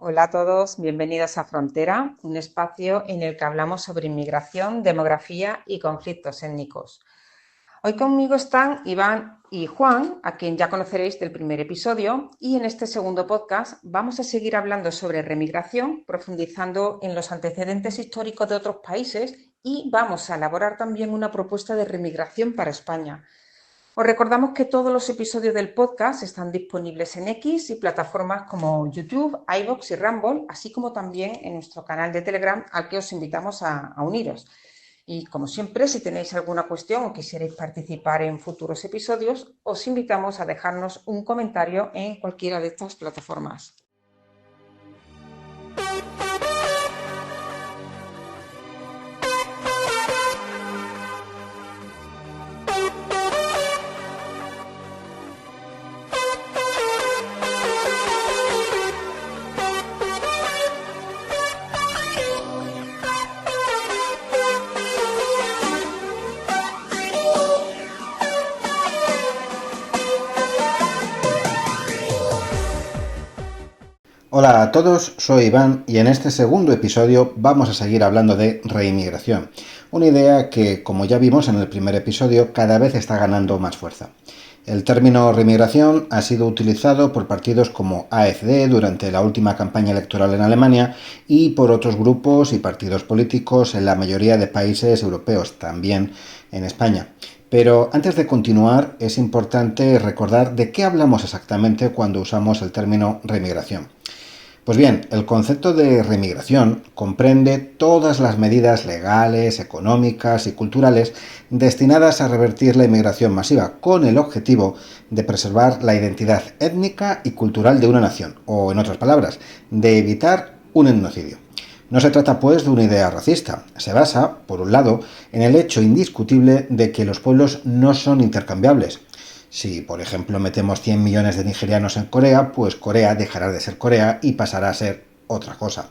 Hola a todos, bienvenidos a Frontera, un espacio en el que hablamos sobre inmigración, demografía y conflictos étnicos. Hoy conmigo están Iván y Juan, a quien ya conoceréis del primer episodio, y en este segundo podcast vamos a seguir hablando sobre remigración, profundizando en los antecedentes históricos de otros países y vamos a elaborar también una propuesta de remigración para España. Os recordamos que todos los episodios del podcast están disponibles en X y plataformas como YouTube, iVoox y Rumble, así como también en nuestro canal de Telegram al que os invitamos a uniros. Y como siempre, si tenéis alguna cuestión o quisierais participar en futuros episodios, os invitamos a dejarnos un comentario en cualquiera de estas plataformas. Hola a todos, soy Iván y en este segundo episodio vamos a seguir hablando de reinmigración, una idea que, como ya vimos en el primer episodio, cada vez está ganando más fuerza. El término reinmigración ha sido utilizado por partidos como AfD durante la última campaña electoral en Alemania y por otros grupos y partidos políticos en la mayoría de países europeos, también en España. Pero antes de continuar, es importante recordar de qué hablamos exactamente cuando usamos el término reinmigración. Pues bien, el concepto de remigración comprende todas las medidas legales, económicas y culturales destinadas a revertir la inmigración masiva con el objetivo de preservar la identidad étnica y cultural de una nación, o en otras palabras, de evitar un etnocidio. No se trata, pues, de una idea racista. Se basa, por un lado, en el hecho indiscutible de que los pueblos no son intercambiables. Si, por ejemplo, metemos 100 millones de nigerianos en Corea, pues Corea dejará de ser Corea y pasará a ser otra cosa.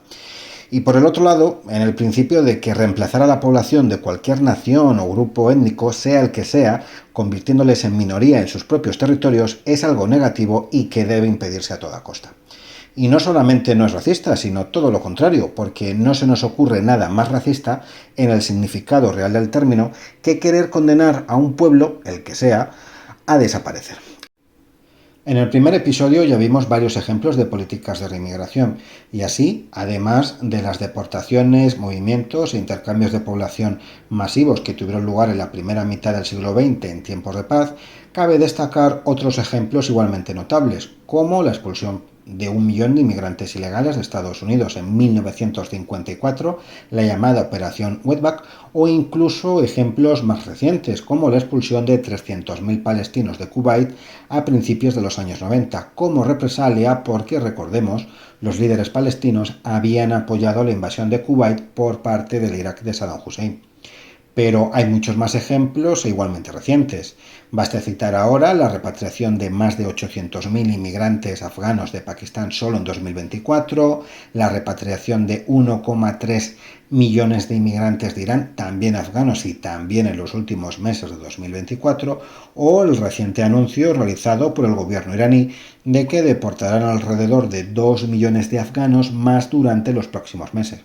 Y por el otro lado, en el principio de que reemplazar a la población de cualquier nación o grupo étnico, sea el que sea, convirtiéndoles en minoría en sus propios territorios, es algo negativo y que debe impedirse a toda costa. Y no solamente no es racista, sino todo lo contrario, porque no se nos ocurre nada más racista en el significado real del término que querer condenar a un pueblo, el que sea, a desaparecer. En el primer episodio ya vimos varios ejemplos de políticas de reinmigración y así, además de las deportaciones, movimientos e intercambios de población masivos que tuvieron lugar en la primera mitad del siglo XX en tiempos de paz, cabe destacar otros ejemplos igualmente notables, como la expulsión de 1 millón de inmigrantes ilegales de Estados Unidos en 1954, la llamada Operación Wetback, o incluso ejemplos más recientes, como la expulsión de 300.000 palestinos de Kuwait a principios de los años 90, como represalia porque, recordemos, los líderes palestinos habían apoyado la invasión de Kuwait por parte del Irak de Saddam Hussein. Pero hay muchos más ejemplos e igualmente recientes. Basta citar ahora la repatriación de más de 800.000 inmigrantes afganos de Pakistán solo en 2024, la repatriación de 1,3 millones de inmigrantes de Irán, también afganos y también en los últimos meses de 2024, o el reciente anuncio realizado por el gobierno iraní de que deportarán alrededor de 2 millones de afganos más durante los próximos meses.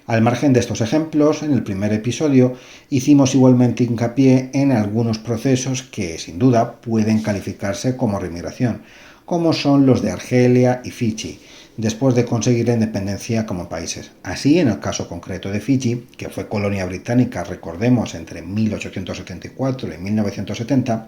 Al margen de estos ejemplos, en el primer episodio hicimos igualmente hincapié en algunos procesos que, sin duda, pueden calificarse como remigración, como son los de Argelia y Fiji, después de conseguir la independencia como países. Así, en el caso concreto de Fiji, que fue colonia británica, recordemos, entre 1874 y 1970,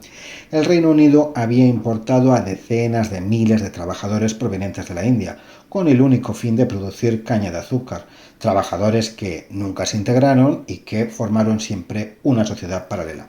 el Reino Unido había importado a decenas de miles de trabajadores provenientes de la India, con el único fin de producir caña de azúcar, trabajadores que nunca se integraron y que formaron siempre una sociedad paralela.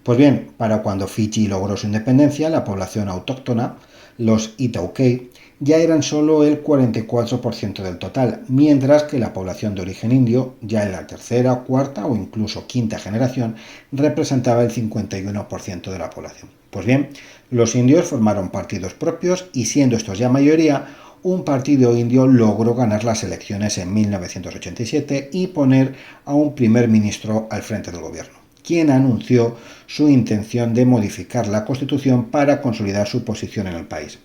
Pues bien, para cuando Fiji logró su independencia, la población autóctona, los Itaukei, ya eran solo el 44% del total, mientras que la población de origen indio, ya en la tercera, cuarta o incluso quinta generación, representaba el 51% de la población. Pues bien, los indios formaron partidos propios y, siendo estos ya mayoría, un partido indio logró ganar las elecciones en 1987 y poner a un primer ministro al frente del gobierno, quien anunció su intención de modificar la Constitución para consolidar su posición en el país.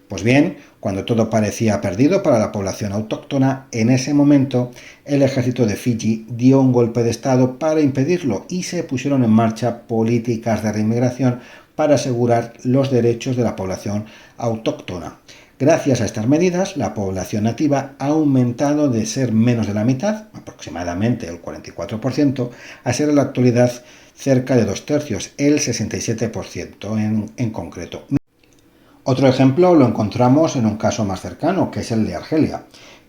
Pues bien, cuando todo parecía perdido para la población autóctona, en ese momento el ejército de Fiji dio un golpe de estado para impedirlo y se pusieron en marcha políticas de reinmigración para asegurar los derechos de la población autóctona. Gracias a estas medidas, la población nativa ha aumentado de ser menos de la mitad, aproximadamente el 44%, a ser en la actualidad cerca de 2/3, el 67% en concreto. Otro ejemplo lo encontramos en un caso más cercano, que es el de Argelia.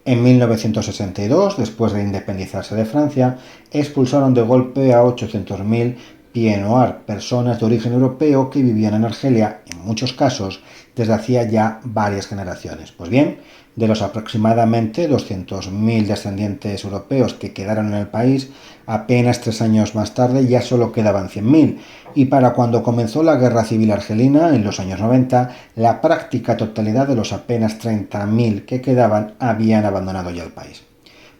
En 1962, después de independizarse de Francia, expulsaron de golpe a 800.000 pieds noirs, personas de origen europeo que vivían en Argelia, en muchos casos, desde hacía ya varias generaciones. Pues bien, de los aproximadamente 200.000 descendientes europeos que quedaron en el país, apenas 3 años más tarde ya solo quedaban 100.000, y para cuando comenzó la Guerra Civil Argelina, en los años 90, la práctica totalidad de los apenas 30.000 que quedaban habían abandonado ya el país.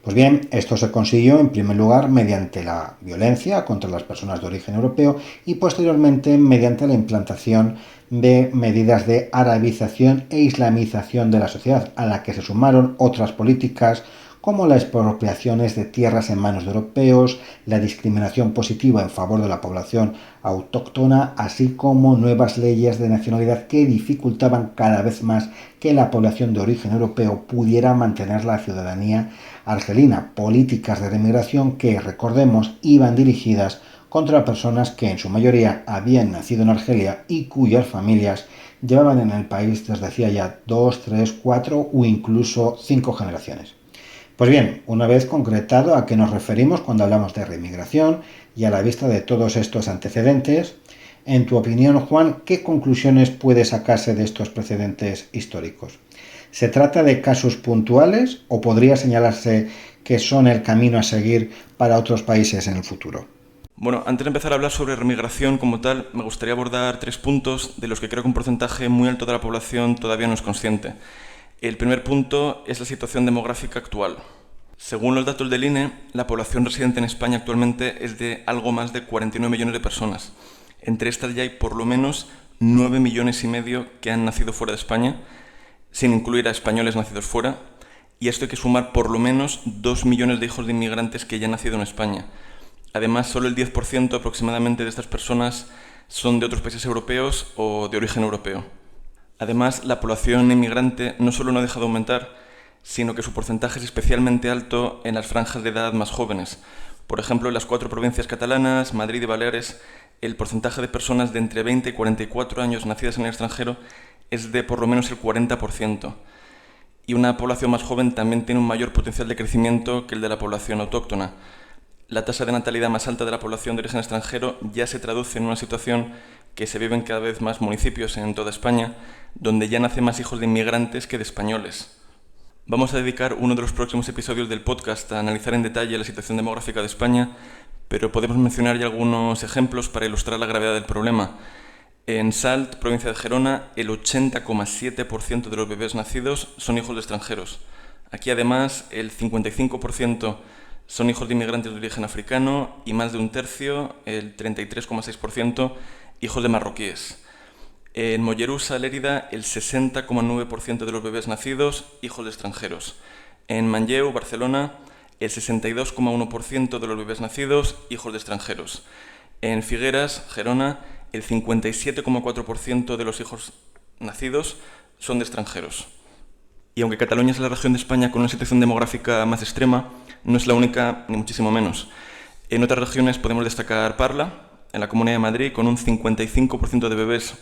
Pues bien, esto se consiguió en primer lugar mediante la violencia contra las personas de origen europeo y posteriormente mediante la implantación de medidas de arabización e islamización de la sociedad, a la que se sumaron otras políticas como las expropiaciones de tierras en manos de europeos, la discriminación positiva en favor de la población autóctona, así como nuevas leyes de nacionalidad que dificultaban cada vez más que la población de origen europeo pudiera mantener la ciudadanía argelina, políticas de remigración que, recordemos, iban dirigidas contra personas que en su mayoría habían nacido en Argelia y cuyas familias llevaban en el país desde hacía ya 2, 3, 4 o incluso 5 generaciones. Pues bien, una vez concretado a qué nos referimos cuando hablamos de reinmigración y a la vista de todos estos antecedentes, en tu opinión, Juan, ¿qué conclusiones puede sacarse de estos precedentes históricos? ¿Se trata de casos puntuales o podría señalarse que son el camino a seguir para otros países en el futuro? Bueno, antes de empezar a hablar sobre remigración como tal, me gustaría abordar 3 puntos de los que creo que un porcentaje muy alto de la población todavía no es consciente. El primer punto es la situación demográfica actual. Según los datos del INE, la población residente en España actualmente es de algo más de 49 millones de personas. Entre estas ya hay por lo menos 9,5 millones que han nacido fuera de España, sin incluir a españoles nacidos fuera, y a esto hay que sumar por lo menos 2 millones de hijos de inmigrantes que ya han nacido en España. Además, solo el 10% aproximadamente de estas personas son de otros países europeos o de origen europeo. Además, la población inmigrante no solo no ha dejado de aumentar, sino que su porcentaje es especialmente alto en las franjas de edad más jóvenes. Por ejemplo, en las 4 provincias catalanas, Madrid y Baleares, el porcentaje de personas de entre 20 y 44 años nacidas en el extranjero es de por lo menos el 40%. Y una población más joven también tiene un mayor potencial de crecimiento que el de la población autóctona. La tasa de natalidad más alta de la población de origen extranjero ya se traduce en una situación que se vive en cada vez más municipios en toda España, donde ya nacen más hijos de inmigrantes que de españoles. Vamos a dedicar uno de los próximos episodios del podcast a analizar en detalle la situación demográfica de España, pero podemos mencionar ya algunos ejemplos para ilustrar la gravedad del problema. En Salt, provincia de Gerona, el 80,7% de los bebés nacidos son hijos de extranjeros. Aquí además el 55% son hijos de inmigrantes de origen africano y más de un tercio, el 33,6%, hijos de marroquíes. En Mollerussa, Lérida, el 60,9% de los bebés nacidos, hijos de extranjeros. En Manlleu, Barcelona, el 62,1% de los bebés nacidos, hijos de extranjeros. En Figueras, Gerona, el 57,4% de los hijos nacidos son de extranjeros. Y aunque Cataluña es la región de España con una situación demográfica más extrema, no es la única, ni muchísimo menos. En otras regiones podemos destacar Parla, en la Comunidad de Madrid, con un 55% de bebés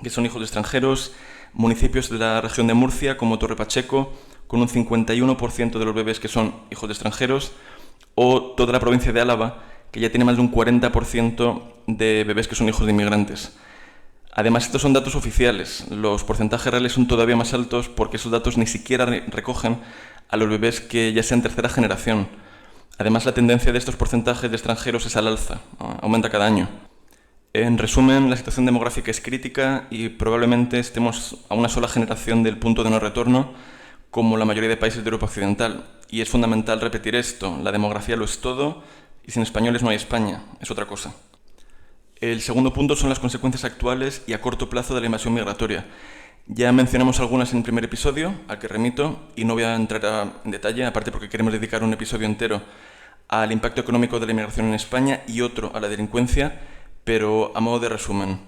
que son hijos de extranjeros, municipios de la región de Murcia, como Torre Pacheco, con un 51% de los bebés que son hijos de extranjeros, o toda la provincia de Álava, que ya tiene más de un 40% de bebés que son hijos de inmigrantes. Además, estos son datos oficiales. Los porcentajes reales son todavía más altos porque esos datos ni siquiera recogen a los bebés que ya sean tercera generación. Además, la tendencia de estos porcentajes de extranjeros es al alza, aumenta cada año. En resumen, la situación demográfica es crítica y probablemente estemos a una sola generación del punto de no retorno, como la mayoría de países de Europa Occidental. Y es fundamental repetir esto: la demografía lo es todo y sin españoles no hay España, es otra cosa. El segundo punto son las consecuencias actuales y a corto plazo de la invasión migratoria. Ya mencionamos algunas en el primer episodio, al que remito, y no voy a entrar en detalle, aparte porque queremos dedicar un episodio entero al impacto económico de la inmigración en España y otro a la delincuencia, pero a modo de resumen.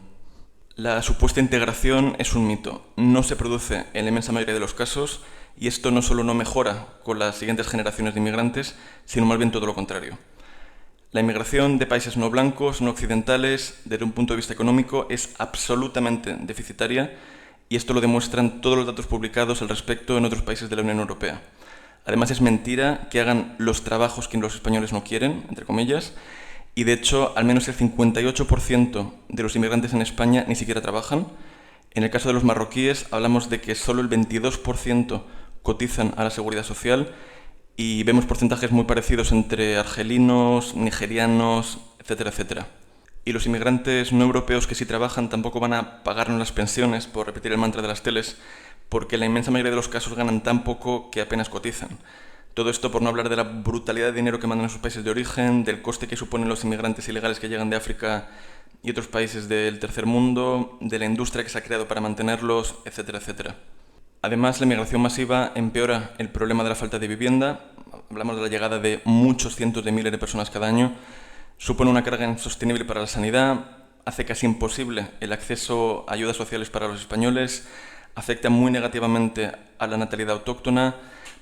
La supuesta integración es un mito, no se produce en la inmensa mayoría de los casos, y esto no solo no mejora con las siguientes generaciones de inmigrantes, sino más bien todo lo contrario. La inmigración de países no blancos, no occidentales, desde un punto de vista económico, es absolutamente deficitaria, y esto lo demuestran todos los datos publicados al respecto en otros países de la Unión Europea. Además, es mentira que hagan los trabajos que los españoles no quieren, entre comillas, y de hecho, al menos el 58% de los inmigrantes en España ni siquiera trabajan. En el caso de los marroquíes, hablamos de que solo el 22% cotizan a la seguridad social y vemos porcentajes muy parecidos entre argelinos, nigerianos, etcétera, etcétera. Y los inmigrantes no europeos que sí trabajan tampoco van a pagarnos las pensiones, por repetir el mantra de las teles, porque la inmensa mayoría de los casos ganan tan poco que apenas cotizan. Todo esto por no hablar de la brutalidad de dinero que mandan a sus países de origen, del coste que suponen los inmigrantes ilegales que llegan de África y otros países del tercer mundo, de la industria que se ha creado para mantenerlos, etcétera, etcétera. Además, la inmigración masiva empeora el problema de la falta de vivienda. Hablamos de la llegada de muchos cientos de miles de personas cada año. Supone una carga insostenible para la sanidad, hace casi imposible el acceso a ayudas sociales para los españoles, afecta muy negativamente a la natalidad autóctona,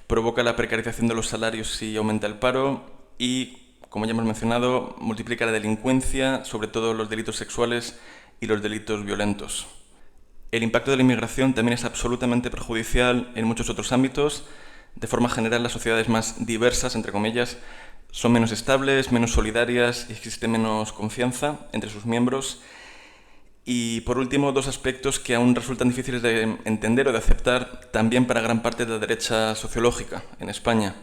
provoca la precarización de los salarios y aumenta el paro y, como ya hemos mencionado, multiplica la delincuencia, sobre todo los delitos sexuales y los delitos violentos. El impacto de la inmigración también es absolutamente perjudicial en muchos otros ámbitos. De forma general, las sociedades más diversas, entre comillas, son menos estables, menos solidarias y existe menos confianza entre sus miembros. Y por último, dos aspectos que aún resultan difíciles de entender o de aceptar también para gran parte de la derecha sociológica en España.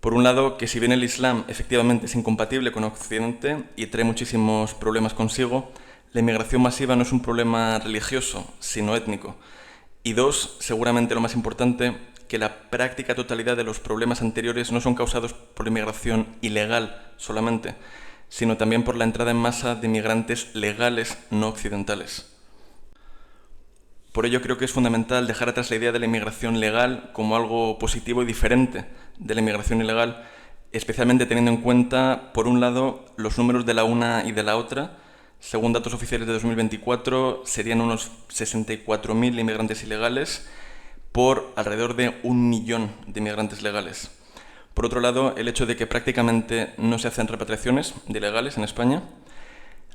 Por un lado, que si bien el Islam efectivamente es incompatible con Occidente y trae muchísimos problemas consigo, la inmigración masiva no es un problema religioso, sino étnico. Y dos, seguramente lo más importante, que la práctica totalidad de los problemas anteriores no son causados por inmigración ilegal solamente, sino también por la entrada en masa de migrantes legales no occidentales. Por ello creo que es fundamental dejar atrás la idea de la inmigración legal como algo positivo y diferente de la inmigración ilegal, especialmente teniendo en cuenta, por un lado, los números de la una y de la otra. Según datos oficiales de 2024, serían unos 64.000 inmigrantes ilegales por alrededor de 1 millón de inmigrantes legales. Por otro lado, el hecho de que prácticamente no se hacen repatriaciones de ilegales en España.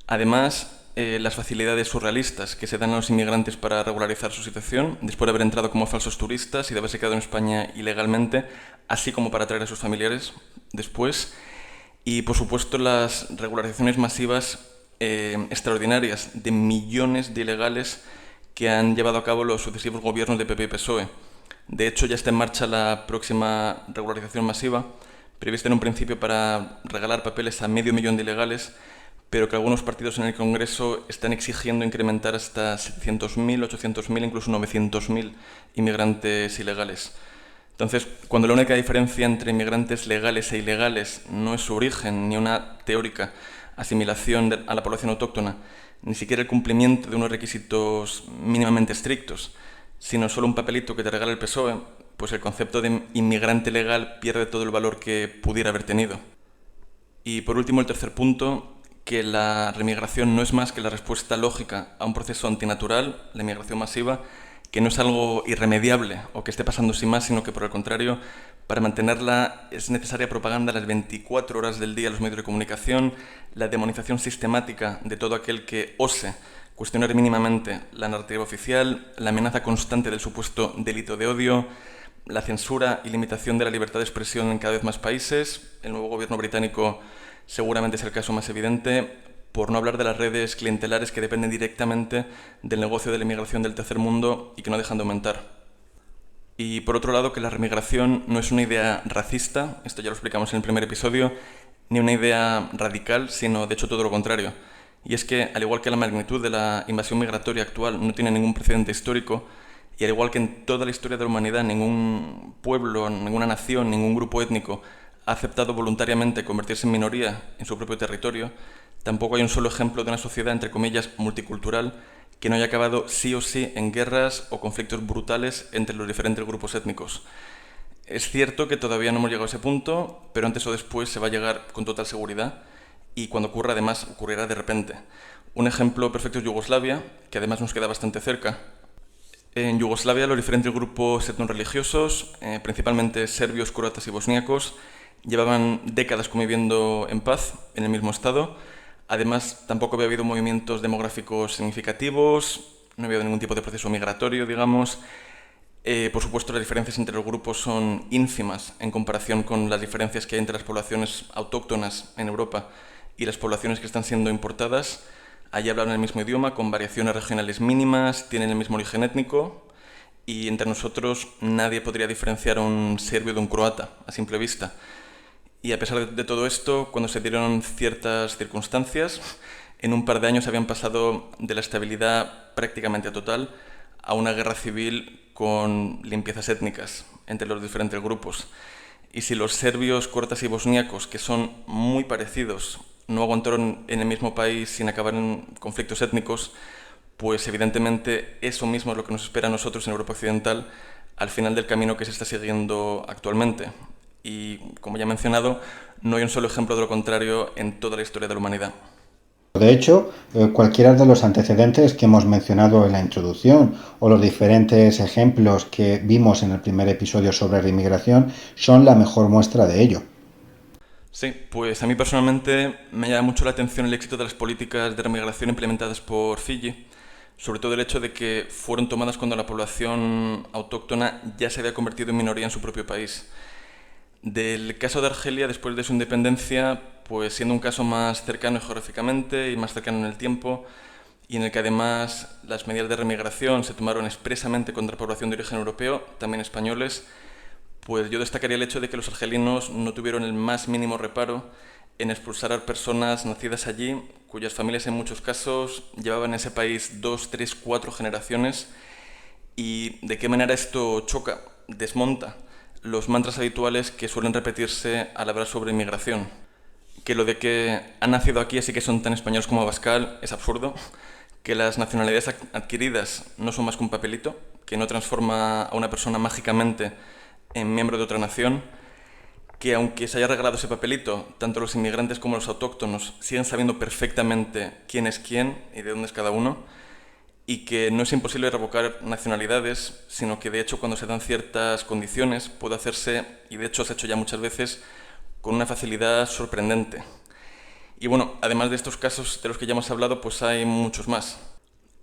Además, las facilidades surrealistas que se dan a los inmigrantes para regularizar su situación, después de haber entrado como falsos turistas y de haberse quedado en España ilegalmente, así como para traer a sus familiares después. Y, por supuesto, las regularizaciones masivas extraordinarias de millones de ilegales que han llevado a cabo los sucesivos gobiernos de PP y PSOE. De hecho, ya está en marcha la próxima regularización masiva, prevista en un principio para regalar papeles a 500.000 de ilegales, pero que algunos partidos en el Congreso están exigiendo incrementar hasta 700.000, 800.000, incluso 900.000 inmigrantes ilegales. Entonces, cuando la única diferencia entre inmigrantes legales e ilegales no es su origen, ni una teórica asimilación a la población autóctona, ni siquiera el cumplimiento de unos requisitos mínimamente estrictos, sino solo un papelito que te regala el PSOE, pues el concepto de inmigrante legal pierde todo el valor que pudiera haber tenido. Y por último, el tercer punto, que la remigración no es más que la respuesta lógica a un proceso antinatural, la inmigración masiva, que no es algo irremediable o que esté pasando sin más, sino que por el contrario, para mantenerla es necesaria propaganda las 24 horas del día en los medios de comunicación, la demonización sistemática de todo aquel que ose cuestionar mínimamente la narrativa oficial, la amenaza constante del supuesto delito de odio, la censura y limitación de la libertad de expresión en cada vez más países. El nuevo gobierno británico seguramente es el caso más evidente, por no hablar de las redes clientelares que dependen directamente del negocio de la inmigración del tercer mundo y que no dejan de aumentar. Y por otro lado, que la remigración no es una idea racista, esto ya lo explicamos en el primer episodio, ni una idea radical, sino de hecho todo lo contrario. Y es que, al igual que la magnitud de la invasión migratoria actual no tiene ningún precedente histórico, y al igual que en toda la historia de la humanidad ningún pueblo, ninguna nación, ningún grupo étnico ha aceptado voluntariamente convertirse en minoría en su propio territorio, tampoco hay un solo ejemplo de una sociedad, entre comillas, multicultural que no haya acabado sí o sí en guerras o conflictos brutales entre los diferentes grupos étnicos. Es cierto que todavía no hemos llegado a ese punto, pero antes o después se va a llegar con total seguridad y cuando ocurra, además, ocurrirá de repente. Un ejemplo perfecto es Yugoslavia, que además nos queda bastante cerca. En Yugoslavia los diferentes grupos etnorreligiosos, principalmente serbios, croatas y bosníacos, llevaban décadas conviviendo en paz en el mismo estado. Además, tampoco había habido movimientos demográficos significativos, no había habido ningún tipo de proceso migratorio, digamos. Por supuesto, las diferencias entre los grupos son ínfimas en comparación con las diferencias que hay entre las poblaciones autóctonas en Europa y las poblaciones que están siendo importadas. Allí hablan el mismo idioma, con variaciones regionales mínimas, tienen el mismo origen étnico y entre nosotros nadie podría diferenciar a un serbio de un croata a simple vista. Y a pesar de todo esto, cuando se dieron ciertas circunstancias, en un par de años habían pasado de la estabilidad prácticamente total a una guerra civil con limpiezas étnicas entre los diferentes grupos. Y si los serbios, croatas y bosníacos, que son muy parecidos, no aguantaron en el mismo país sin acabar en conflictos étnicos, pues evidentemente eso mismo es lo que nos espera a nosotros en Europa Occidental al final del camino que se está siguiendo actualmente. Y, como ya he mencionado, no hay un solo ejemplo de lo contrario en toda la historia de la humanidad. De hecho, cualquiera de los antecedentes que hemos mencionado en la introducción o los diferentes ejemplos que vimos en el primer episodio sobre la inmigración son la mejor muestra de ello. Sí, pues a mí personalmente me llama mucho la atención el éxito de las políticas de remigración implementadas por Fiyi, sobre todo el hecho de que fueron tomadas cuando la población autóctona ya se había convertido en minoría en su propio país. Del caso de Argelia, después de su independencia, pues siendo un caso más cercano geográficamente y más cercano en el tiempo, y en el que además las medidas de remigración se tomaron expresamente contra la población de origen europeo, también españoles, pues yo destacaría el hecho de que los argelinos no tuvieron el más mínimo reparo en expulsar a personas nacidas allí, cuyas familias en muchos casos llevaban en ese país 2, 3, 4 generaciones, y de qué manera esto choca, desmonta los mantras habituales que suelen repetirse al hablar sobre inmigración. Que lo de que han nacido aquí así que son tan españoles como Abascal es absurdo, que las nacionalidades adquiridas no son más que un papelito, que no transforma a una persona mágicamente en miembro de otra nación, que aunque se haya regalado ese papelito, tanto los inmigrantes como los autóctonos siguen sabiendo perfectamente quién es quién y de dónde es cada uno, y que no es imposible revocar nacionalidades, sino que de hecho cuando se dan ciertas condiciones puede hacerse, y de hecho se ha hecho ya muchas veces, con una facilidad sorprendente. Y bueno, además de estos casos de los que ya hemos hablado, pues hay muchos más.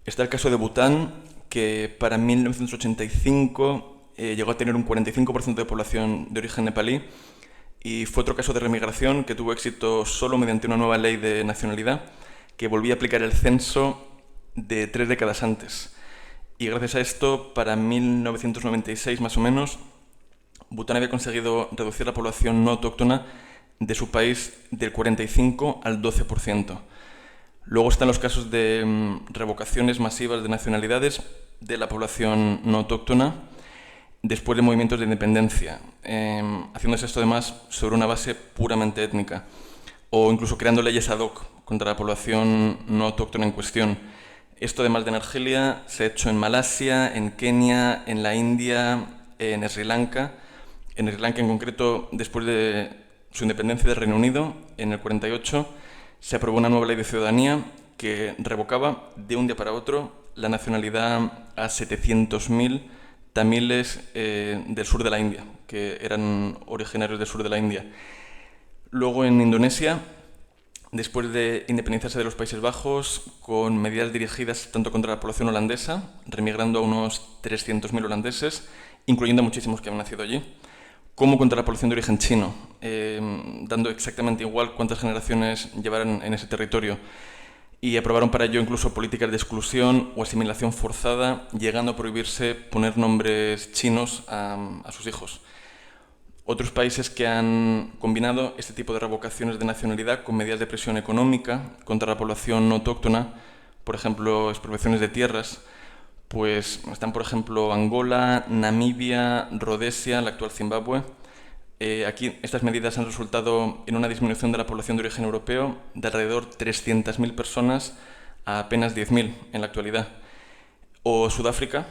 Está el caso de Bután, que para 1985 llegó a tener un 45% de población de origen nepalí, y fue otro caso de remigración que tuvo éxito solo mediante una nueva ley de nacionalidad que volvía a aplicar el censo de 3 décadas antes. Y gracias a esto, para 1996 más o menos, Bután había conseguido reducir la población no autóctona de su país del 45 al 12%. Luego están los casos de revocaciones masivas de nacionalidades de la población no autóctona después de movimientos de independencia, haciéndose esto además sobre una base puramente étnica, o incluso creando leyes ad hoc contra la población no autóctona en cuestión. Esto, además de en Argelia, se ha hecho en Malasia, en Kenia, en la India, en Sri Lanka. En Sri Lanka, en concreto, después de su independencia del Reino Unido, en el 48, se aprobó una nueva ley de ciudadanía que revocaba de un día para otro la nacionalidad a 700.000 tamiles del sur de la India, que eran originarios del sur de la India. Luego, en Indonesia, después de independizarse de los Países Bajos, con medidas dirigidas tanto contra la población holandesa, remigrando a unos 300.000 holandeses, incluyendo a muchísimos que habían nacido allí, como contra la población de origen chino, dando exactamente igual cuántas generaciones llevaran en ese territorio. Y aprobaron para ello incluso políticas de exclusión o asimilación forzada, llegando a prohibirse poner nombres chinos a sus hijos. Otros países que han combinado este tipo de revocaciones de nacionalidad con medidas de presión económica contra la población no autóctona, por ejemplo, expropiaciones de tierras, pues están, por ejemplo, Angola, Namibia, Rodesia, la actual Zimbabue. Aquí estas medidas han resultado en una disminución de la población de origen europeo de alrededor de 300.000 personas a apenas 10.000 en la actualidad. O Sudáfrica,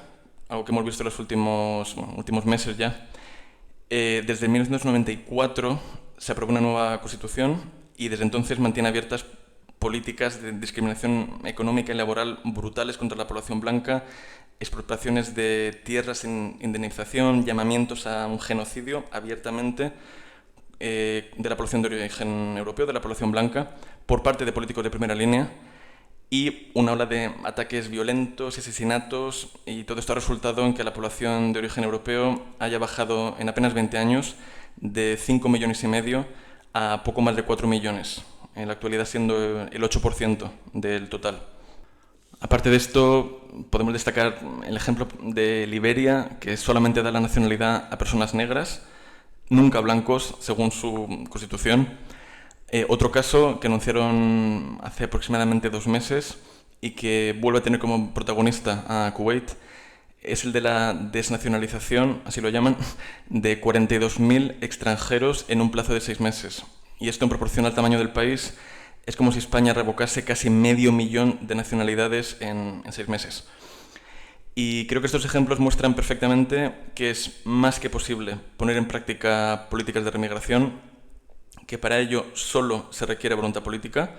algo que hemos visto en los últimos meses ya. Desde 1994 se aprobó una nueva constitución y desde entonces mantiene abiertas políticas de discriminación económica y laboral brutales contra la población blanca, expropiaciones de tierras sin indemnización, llamamientos a un genocidio abiertamente de la población de origen europeo, de la población blanca, por parte de políticos de primera línea, y una ola de ataques violentos, asesinatos, y todo esto ha resultado en que la población de origen europeo haya bajado en apenas 20 años de 5,5 millones a poco más de 4 millones, en la actualidad siendo el 8% del total. Aparte de esto, podemos destacar el ejemplo de Liberia, que solamente da la nacionalidad a personas negras, nunca blancos, según su constitución. Otro caso que anunciaron hace aproximadamente 2 meses y que vuelve a tener como protagonista a Kuwait es el de la desnacionalización, así lo llaman, de 42.000 extranjeros en un plazo de 6 meses. Y esto en proporción al tamaño del país es como si España revocase casi 500.000 de nacionalidades en 6 meses. Y creo que estos ejemplos muestran perfectamente que es más que posible poner en práctica políticas de remigración, que para ello solo se requiere voluntad política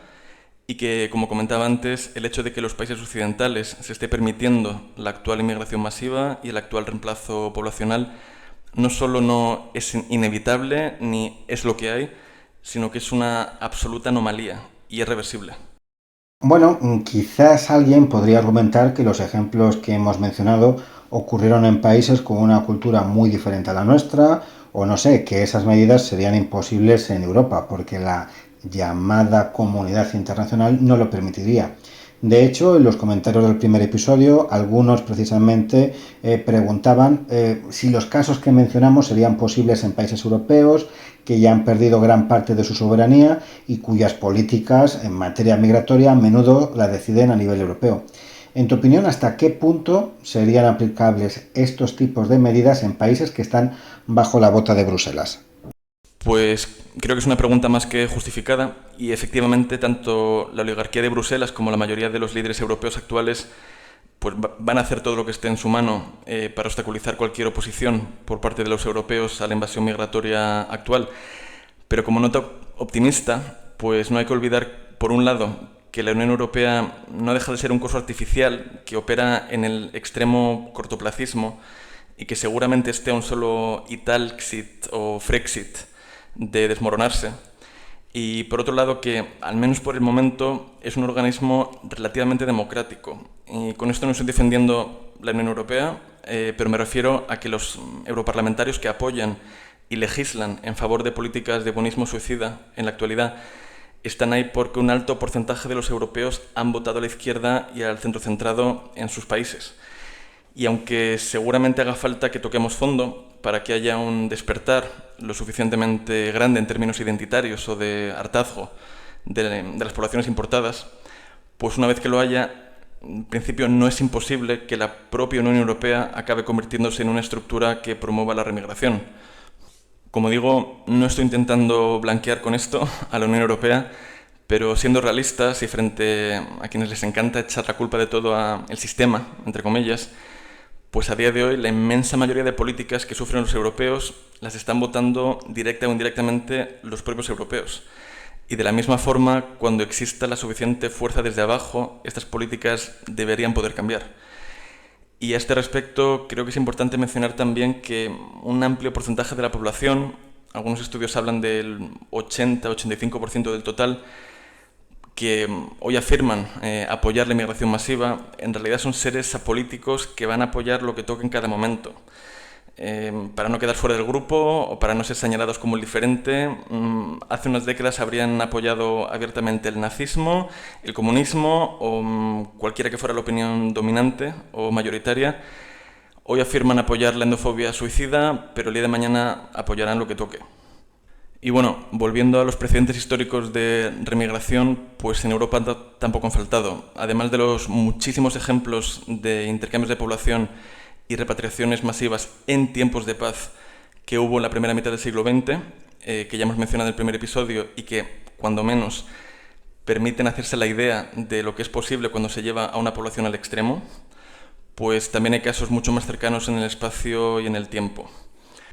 y que, como comentaba antes, el hecho de que en los países occidentales se esté permitiendo la actual inmigración masiva y el actual reemplazo poblacional no solo no es inevitable ni es lo que hay, sino que es una absoluta anomalía y es reversible. Bueno, quizás alguien podría argumentar que los ejemplos que hemos mencionado ocurrieron en países con una cultura muy diferente a la nuestra, o no sé, que esas medidas serían imposibles en Europa, porque la llamada comunidad internacional no lo permitiría. De hecho, en los comentarios del primer episodio, algunos precisamente preguntaban si los casos que mencionamos serían posibles en países europeos que ya han perdido gran parte de su soberanía y cuyas políticas en materia migratoria a menudo la deciden a nivel europeo. En tu opinión, ¿hasta qué punto serían aplicables estos tipos de medidas en países que están bajo la bota de Bruselas? Pues creo que es una pregunta más que justificada y efectivamente tanto la oligarquía de Bruselas como la mayoría de los líderes europeos actuales pues van a hacer todo lo que esté en su mano para obstaculizar cualquier oposición por parte de los europeos a la invasión migratoria actual. Pero como nota optimista, pues no hay que olvidar, por un lado, que la Unión Europea no deja de ser un coso artificial que opera en el extremo cortoplacismo y que seguramente esté a un solo Italxit o Frexit de desmoronarse. Y por otro lado que, al menos por el momento, es un organismo relativamente democrático. Y con esto no estoy defendiendo la Unión Europea, pero me refiero a que los europarlamentarios que apoyan y legislan en favor de políticas de buenismo suicida en la actualidad están ahí porque un alto porcentaje de los europeos han votado a la izquierda y al centro centrado en sus países. Y aunque seguramente haga falta que toquemos fondo para que haya un despertar lo suficientemente grande en términos identitarios o de hartazgo de las poblaciones importadas, pues una vez que lo haya, en principio no es imposible que la propia Unión Europea acabe convirtiéndose en una estructura que promueva la remigración. Como digo, no estoy intentando blanquear con esto a la Unión Europea, pero siendo realistas y frente a quienes les encanta echar la culpa de todo al sistema, entre comillas, pues a día de hoy la inmensa mayoría de políticas que sufren los europeos las están votando directa o indirectamente los propios europeos. Y de la misma forma, cuando exista la suficiente fuerza desde abajo, estas políticas deberían poder cambiar. Y a este respecto, creo que es importante mencionar también que un amplio porcentaje de la población, algunos estudios hablan del 80-85% del total, que hoy afirman apoyar la inmigración masiva, en realidad son seres apolíticos que van a apoyar lo que toque en cada momento. Para no quedar fuera del grupo o para no ser señalados como el diferente, hace unas décadas habrían apoyado abiertamente el nazismo, el comunismo o cualquiera que fuera la opinión dominante o mayoritaria. Hoy afirman apoyar la endofobia suicida, pero el día de mañana apoyarán lo que toque. Y bueno, volviendo a los precedentes históricos de remigración, pues en Europa tampoco han faltado. Además de los muchísimos ejemplos de intercambios de población y repatriaciones masivas en tiempos de paz que hubo en la primera mitad del siglo XX, que ya hemos mencionado en el primer episodio y que, cuando menos, permiten hacerse la idea de lo que es posible cuando se lleva a una población al extremo, pues también hay casos mucho más cercanos en el espacio y en el tiempo.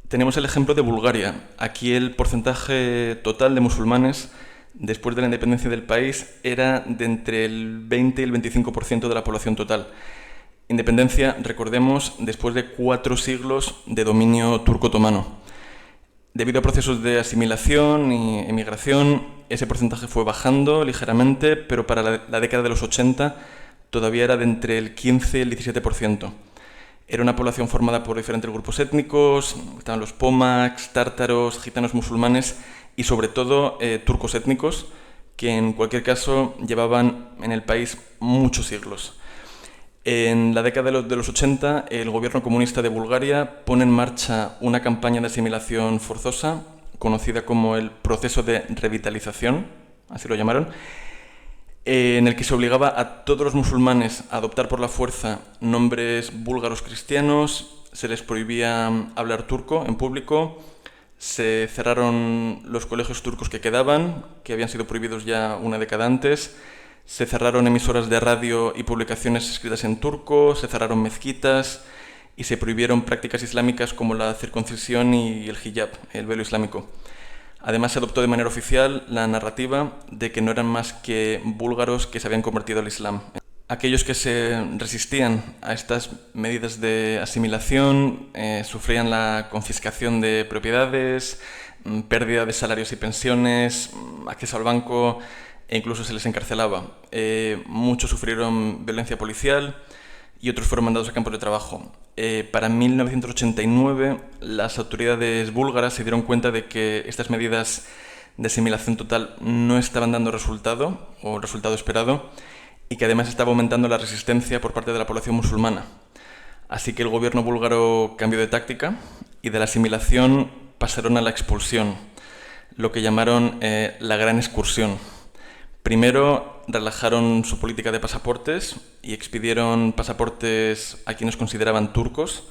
Tenemos el ejemplo de Bulgaria. Aquí el porcentaje total de musulmanes después de la independencia del país era de entre el 20 y el 25% de la población total. Independencia, recordemos, después de 4 siglos de dominio turco-otomano. Debido a procesos de asimilación y emigración, ese porcentaje fue bajando ligeramente, pero para la década de los 80 todavía era de entre el 15 y el 17%. Era una población formada por diferentes grupos étnicos, estaban los pomaks, tártaros, gitanos musulmanes y sobre todo turcos étnicos, que en cualquier caso llevaban en el país muchos siglos. En la década de los 80, el gobierno comunista de Bulgaria pone en marcha una campaña de asimilación forzosa, conocida como el proceso de revitalización, así lo llamaron, en el que se obligaba a todos los musulmanes a adoptar por la fuerza nombres búlgaros cristianos, se les prohibía hablar turco en público, se cerraron los colegios turcos que quedaban, que habían sido prohibidos ya una década antes, se cerraron emisoras de radio y publicaciones escritas en turco, se cerraron mezquitas y se prohibieron prácticas islámicas como la circuncisión y el hijab, el velo islámico. Además, se adoptó de manera oficial la narrativa de que no eran más que búlgaros que se habían convertido al Islam. Aquellos que se resistían a estas medidas de asimilación sufrían la confiscación de propiedades, pérdida de salarios y pensiones, acceso al banco e incluso se les encarcelaba. Muchos sufrieron violencia policial y otros fueron mandados a campos de trabajo. Para 1989, las autoridades búlgaras se dieron cuenta de que estas medidas de asimilación total no estaban dando resultado, o resultado esperado, y que además estaba aumentando la resistencia por parte de la población musulmana. Así que el gobierno búlgaro cambió de táctica y de la asimilación pasaron a la expulsión, lo que llamaron la Gran Excursión. Primero relajaron su política de pasaportes y expidieron pasaportes a quienes consideraban turcos,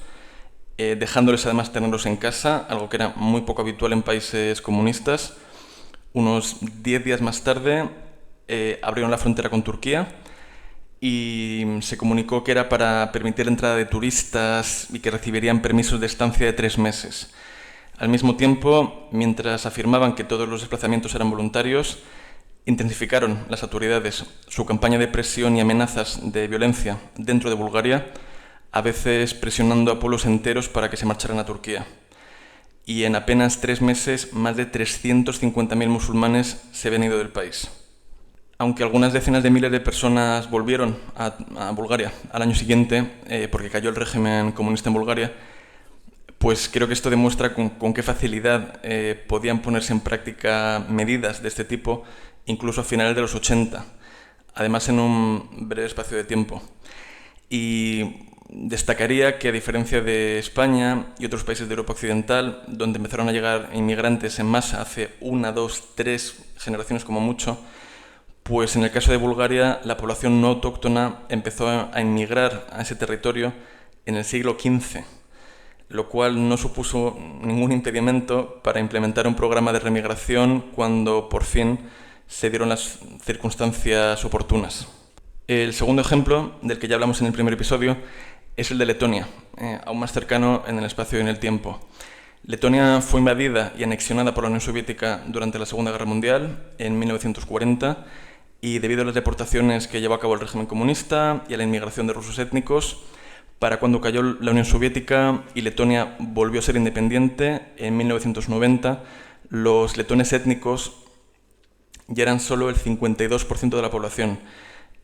dejándoles además tenerlos en casa, algo que era muy poco habitual en países comunistas. Unos 10 días más tarde abrieron la frontera con Turquía y se comunicó que era para permitir la entrada de turistas y que recibirían permisos de estancia de 3 meses. Al mismo tiempo, mientras afirmaban que todos los desplazamientos eran voluntarios, intensificaron las autoridades su campaña de presión y amenazas de violencia dentro de Bulgaria, a veces presionando a pueblos enteros para que se marcharan a Turquía. Y en apenas 3 meses, más de 350.000 musulmanes se habían ido del país. Aunque algunas decenas de miles de personas volvieron a Bulgaria al año siguiente, porque cayó el régimen comunista en Bulgaria, pues creo que esto demuestra con qué facilidad podían ponerse en práctica medidas de este tipo, incluso a finales de los 80, además en un breve espacio de tiempo. Y destacaría que, a diferencia de España y otros países de Europa Occidental, donde empezaron a llegar inmigrantes en masa hace 1, 2, 3 generaciones como mucho, pues en el caso de Bulgaria la población no autóctona empezó a inmigrar a ese territorio en el siglo XV, lo cual no supuso ningún impedimento para implementar un programa de remigración cuando por fin se dieron las circunstancias oportunas. El segundo ejemplo, del que ya hablamos en el primer episodio, es el de Letonia, aún más cercano en el espacio y en el tiempo. Letonia fue invadida y anexionada por la Unión Soviética durante la Segunda Guerra Mundial, en 1940, y debido a las deportaciones que llevó a cabo el régimen comunista y a la inmigración de rusos étnicos, para cuando cayó la Unión Soviética y Letonia volvió a ser independiente, en 1990, los letones étnicos ya eran solo el 52% de la población.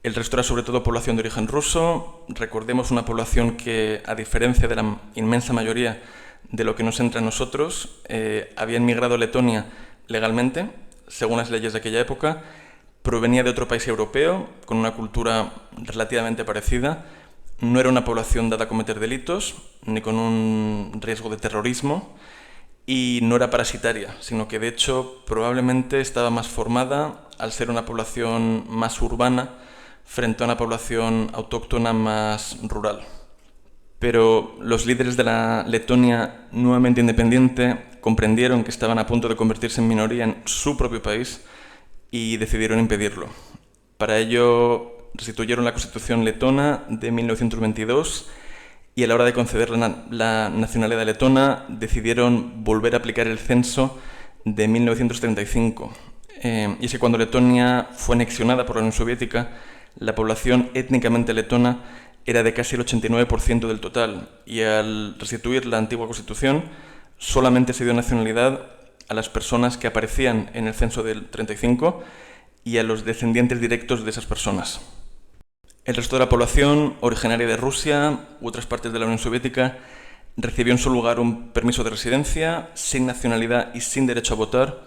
El resto era sobre todo población de origen ruso. Recordemos una población que, a diferencia de la inmensa mayoría de lo que nos entra a nosotros, había emigrado a Letonia legalmente, según las leyes de aquella época, provenía de otro país europeo, con una cultura relativamente parecida, no era una población dada a cometer delitos, ni con un riesgo de terrorismo, y no era parasitaria, sino que de hecho probablemente estaba más formada al ser una población más urbana frente a una población autóctona más rural. Pero los líderes de la Letonia nuevamente independiente comprendieron que estaban a punto de convertirse en minoría en su propio país y decidieron impedirlo. Para ello restituyeron la Constitución letona de 1922 y a la hora de conceder la nacionalidad letona decidieron volver a aplicar el censo de 1935. Y es que cuando Letonia fue anexionada por la Unión Soviética, la población étnicamente letona era de casi el 89% del total, y al restituir la antigua Constitución solamente se dio nacionalidad a las personas que aparecían en el censo del 35 y a los descendientes directos de esas personas. El resto de la población, originaria de Rusia u otras partes de la Unión Soviética, recibió en su lugar un permiso de residencia, sin nacionalidad y sin derecho a votar,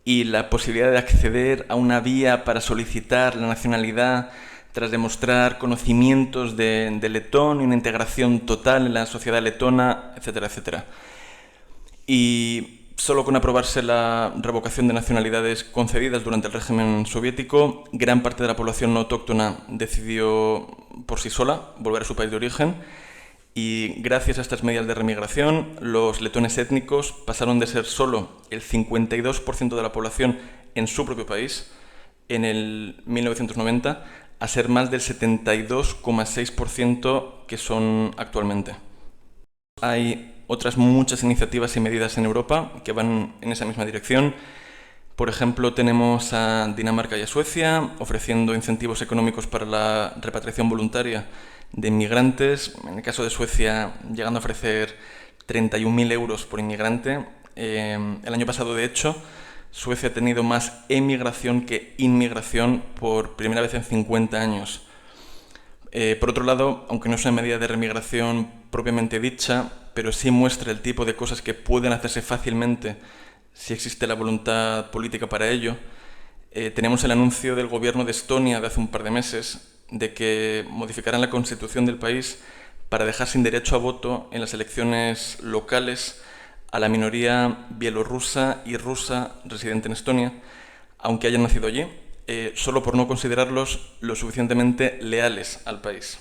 y la posibilidad de acceder a una vía para solicitar la nacionalidad tras demostrar conocimientos de letón y una integración total en la sociedad letona, etcétera, etcétera. Y solo con aprobarse la revocación de nacionalidades concedidas durante el régimen soviético, gran parte de la población no autóctona decidió por sí sola volver a su país de origen, y gracias a estas medidas de remigración, los letones étnicos pasaron de ser solo el 52% de la población en su propio país en el 1990 a ser más del 72,6% que son actualmente. Hay otras muchas iniciativas y medidas en Europa que van en esa misma dirección. Por ejemplo, tenemos a Dinamarca y a Suecia ofreciendo incentivos económicos para la repatriación voluntaria de inmigrantes. En el caso de Suecia, llegando a ofrecer 31.000 euros por inmigrante. El año pasado, de hecho, Suecia ha tenido más emigración que inmigración por primera vez en 50 años. Por otro lado, aunque no es una medida de remigración propiamente dicha, pero sí muestra el tipo de cosas que pueden hacerse fácilmente si existe la voluntad política para ello, tenemos el anuncio del gobierno de Estonia de hace un par de meses de que modificarán la constitución del país para dejar sin derecho a voto en las elecciones locales a la minoría bielorrusa y rusa residente en Estonia, aunque hayan nacido allí, solo por no considerarlos lo suficientemente leales al país.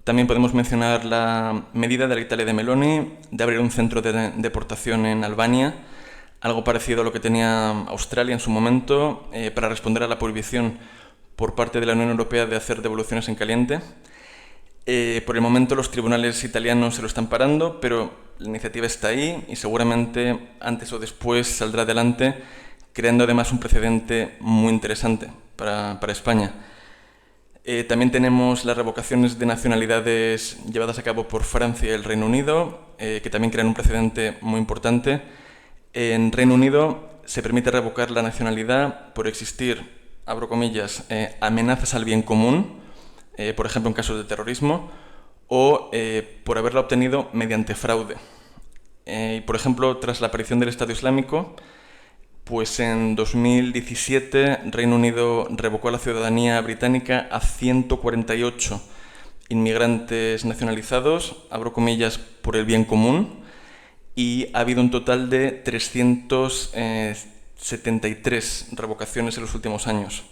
También podemos mencionar la medida de la Italia de Meloni de abrir un centro de deportación en Albania, algo parecido a lo que tenía Australia en su momento, para responder a la prohibición por parte de la Unión Europea de hacer devoluciones en caliente. Por el momento los tribunales italianos se lo están parando, pero la iniciativa está ahí y seguramente antes o después saldrá adelante, creando además un precedente muy interesante para España. También tenemos las revocaciones de nacionalidades llevadas a cabo por Francia y el Reino Unido, que también crean un precedente muy importante. En Reino Unido se permite revocar la nacionalidad por existir, abro comillas, amenazas al bien común, por ejemplo en casos de terrorismo, o por haberla obtenido mediante fraude. Por ejemplo, tras la aparición del Estado Islámico, pues en 2017 Reino Unido revocó la ciudadanía británica a 148 inmigrantes nacionalizados, abro comillas, por el bien común, y ha habido un total de 373 revocaciones en los últimos años.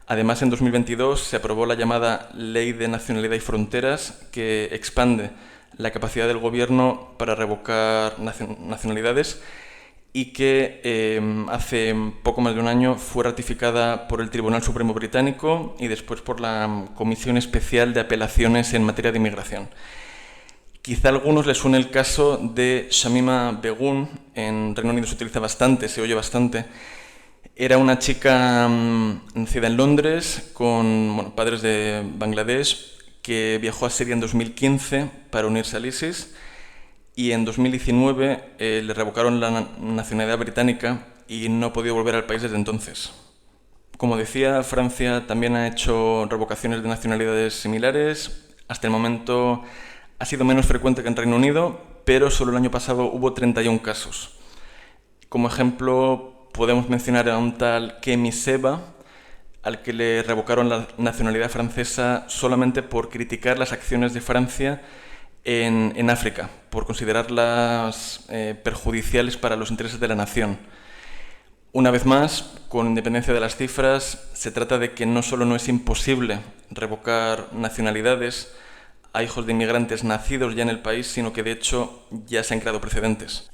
Además, en 2022 se aprobó la llamada Ley de Nacionalidad y Fronteras, que expande la capacidad del Gobierno para revocar nacionalidades y que hace poco más de un año fue ratificada por el Tribunal Supremo Británico y después por la Comisión Especial de Apelaciones en materia de inmigración. Quizá a algunos les suene el caso de Shamima Begum. En Reino Unido se utiliza bastante, se oye bastante. Era una chica nacida en Londres con padres de Bangladesh que viajó a Siria en 2015 para unirse al ISIS y en 2019 le revocaron la nacionalidad británica y no ha podido volver al país desde entonces. Como decía, Francia también ha hecho revocaciones de nacionalidades similares. Hasta el momento ha sido menos frecuente que en Reino Unido, pero solo el año pasado hubo 31 casos. Como ejemplo, podemos mencionar a un tal Kemi Seba, al que le revocaron la nacionalidad francesa solamente por criticar las acciones de Francia en África, por considerarlas perjudiciales para los intereses de la nación. Una vez más, con independencia de las cifras, se trata de que no solo no es imposible revocar nacionalidades a hijos de inmigrantes nacidos ya en el país, sino que de hecho ya se han creado precedentes.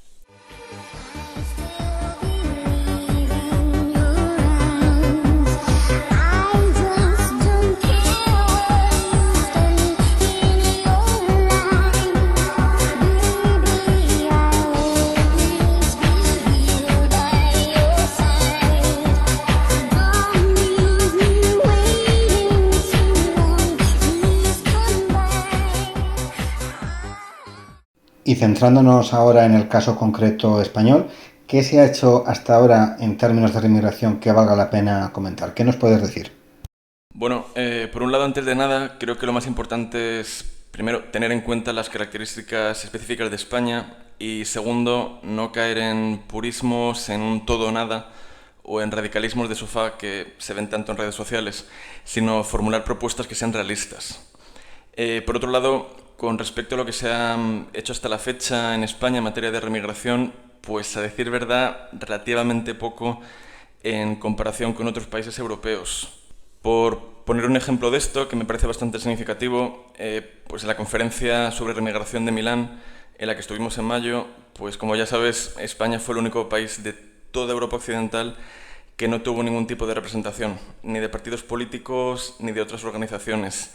centrándonos ahora en el caso concreto español, ¿qué se ha hecho hasta ahora en términos de reinmigración que valga la pena comentar? ¿Qué nos puedes decir? Bueno, por un lado, antes de nada, creo que lo más importante es, primero, tener en cuenta las características específicas de España y, segundo, no caer en purismos, en un todo o nada o en radicalismos de sofá que se ven tanto en redes sociales, sino formular propuestas que sean realistas. Por otro lado, con respecto a lo que se ha hecho hasta la fecha en España en materia de remigración, pues a decir verdad, relativamente poco en comparación con otros países europeos. Por poner un ejemplo de esto, que me parece bastante significativo, pues en la conferencia sobre remigración de Milán, en la que estuvimos en mayo, pues como ya sabes, España fue el único país de toda Europa Occidental que no tuvo ningún tipo de representación, ni de partidos políticos, ni de otras organizaciones.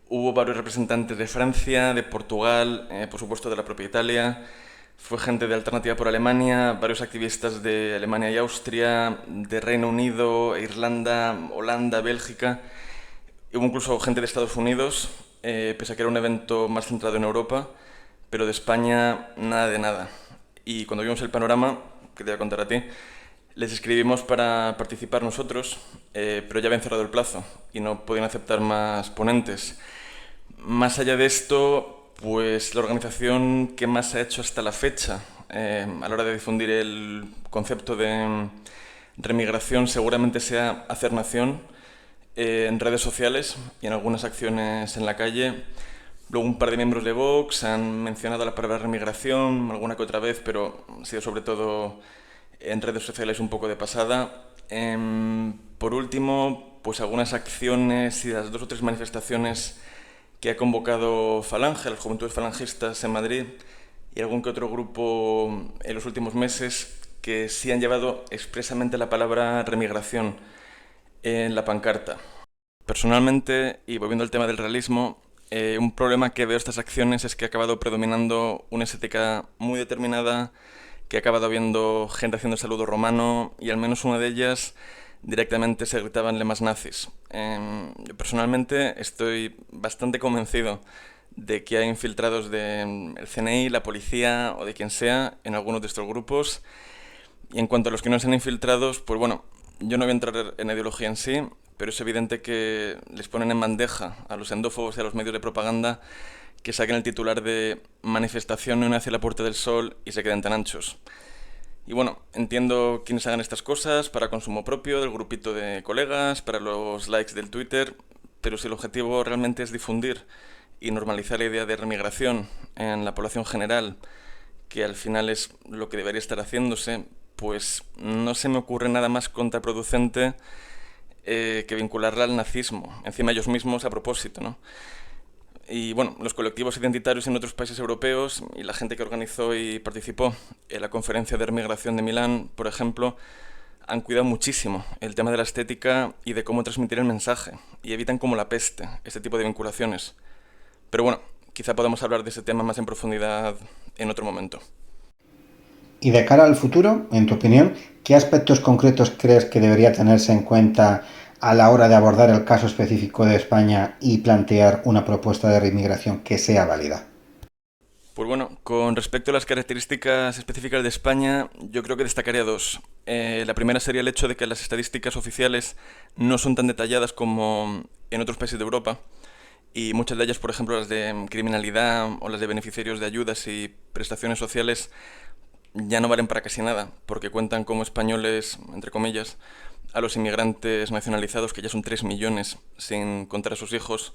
Hubo varios representantes de Francia, de Portugal, por supuesto de la propia Italia. Fue gente de Alternativa por Alemania, varios activistas de Alemania y Austria, de Reino Unido, Irlanda, Holanda, Bélgica. Hubo incluso gente de Estados Unidos, pese a que era un evento más centrado en Europa, pero de España nada de nada. Y cuando vimos el panorama, que te voy a contar a ti, les escribimos para participar nosotros, pero ya habían cerrado el plazo y no podían aceptar más ponentes. Más allá de esto, pues la organización que más ha hecho hasta la fecha a la hora de difundir el concepto de remigración seguramente sea Hacer Nación en redes sociales y en algunas acciones en la calle. Luego un par de miembros de Vox han mencionado la palabra remigración alguna que otra vez, pero ha sido sobre todo en redes sociales un poco de pasada. Por último, pues algunas acciones y las 2 o 3 manifestaciones que ha convocado Falange, las Juventudes Falangistas en Madrid, y algún que otro grupo en los últimos meses que sí han llevado expresamente la palabra remigración en la pancarta. Personalmente, y volviendo al tema del realismo, un problema que veo estas acciones es que ha acabado predominando una estética muy determinada, que ha acabado habiendo gente haciendo el saludo romano y al menos una de ellas directamente se gritaban lemas nazis. Yo personalmente estoy bastante convencido de que hay infiltrados del CNI, la policía o de quien sea en algunos de estos grupos. Y en cuanto a los que no sean infiltrados, pues bueno, yo no voy a entrar en ideología en sí, pero es evidente que les ponen en bandeja a los endófobos y a los medios de propaganda que saquen el titular de manifestación no hacia la Puerta del Sol y se queden tan anchos. Y bueno, entiendo quienes hagan estas cosas para consumo propio, del grupito de colegas, para los likes del Twitter, pero si el objetivo realmente es difundir y normalizar la idea de remigración en la población general, que al final es lo que debería estar haciéndose, pues no se me ocurre nada más contraproducente que vincularla al nazismo, encima ellos mismos a propósito, ¿no? Y bueno, los colectivos identitarios en otros países europeos y la gente que organizó y participó en la conferencia de remigración de Milán, por ejemplo, han cuidado muchísimo el tema de la estética y de cómo transmitir el mensaje, y evitan como la peste este tipo de vinculaciones. Pero bueno, quizá podamos hablar de ese tema más en profundidad en otro momento. Y de cara al futuro, en tu opinión, ¿qué aspectos concretos crees que debería tenerse en cuenta a la hora de abordar el caso específico de España y plantear una propuesta de reinmigración que sea válida? Pues bueno, con respecto a las características específicas de España, yo creo que destacaría 2. La primera sería el hecho de que las estadísticas oficiales no son tan detalladas como en otros países de Europa, y muchas de ellas, por ejemplo, las de criminalidad o las de beneficiarios de ayudas y prestaciones sociales, ya no valen para casi nada, porque cuentan como españoles, entre comillas, a los inmigrantes nacionalizados, que ya son 3 millones, sin contar a sus hijos.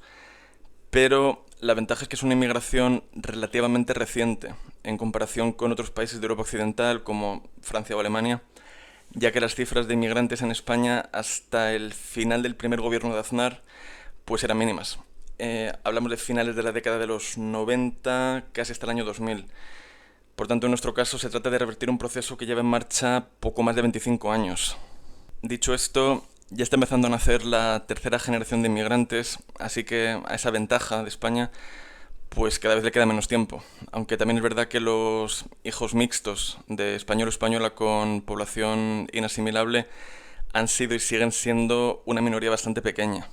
Pero la ventaja es que es una inmigración relativamente reciente, en comparación con otros países de Europa Occidental, como Francia o Alemania, ya que las cifras de inmigrantes en España hasta el final del primer gobierno de Aznar pues eran mínimas. Hablamos de finales de la década de los 90, casi hasta el año 2000. Por tanto, en nuestro caso se trata de revertir un proceso que lleva en marcha poco más de 25 años. Dicho esto, ya está empezando a nacer la tercera generación de inmigrantes, así que a esa ventaja de España pues cada vez le queda menos tiempo. Aunque también es verdad que los hijos mixtos de español o española con población inasimilable han sido y siguen siendo una minoría bastante pequeña.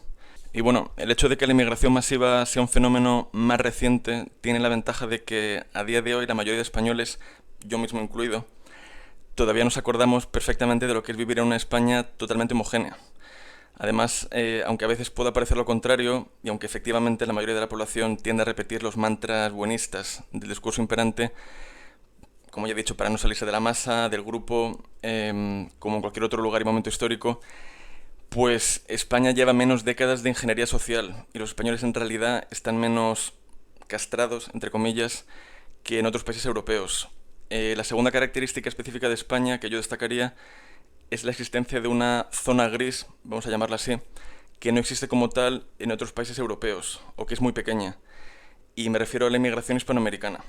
Y bueno, el hecho de que la inmigración masiva sea un fenómeno más reciente tiene la ventaja de que a día de hoy la mayoría de españoles, yo mismo incluido, todavía nos acordamos perfectamente de lo que es vivir en una España totalmente homogénea. Además, aunque a veces pueda parecer lo contrario, y aunque efectivamente la mayoría de la población tiende a repetir los mantras buenistas del discurso imperante, como ya he dicho, para no salirse de la masa, del grupo, como en cualquier otro lugar y momento histórico, pues España lleva menos décadas de ingeniería social y los españoles en realidad están menos castrados, entre comillas, que en otros países europeos. La segunda característica específica de España que yo destacaría es la existencia de una zona gris, vamos a llamarla así, que no existe como tal en otros países europeos, o que es muy pequeña, y me refiero a la inmigración hispanoamericana.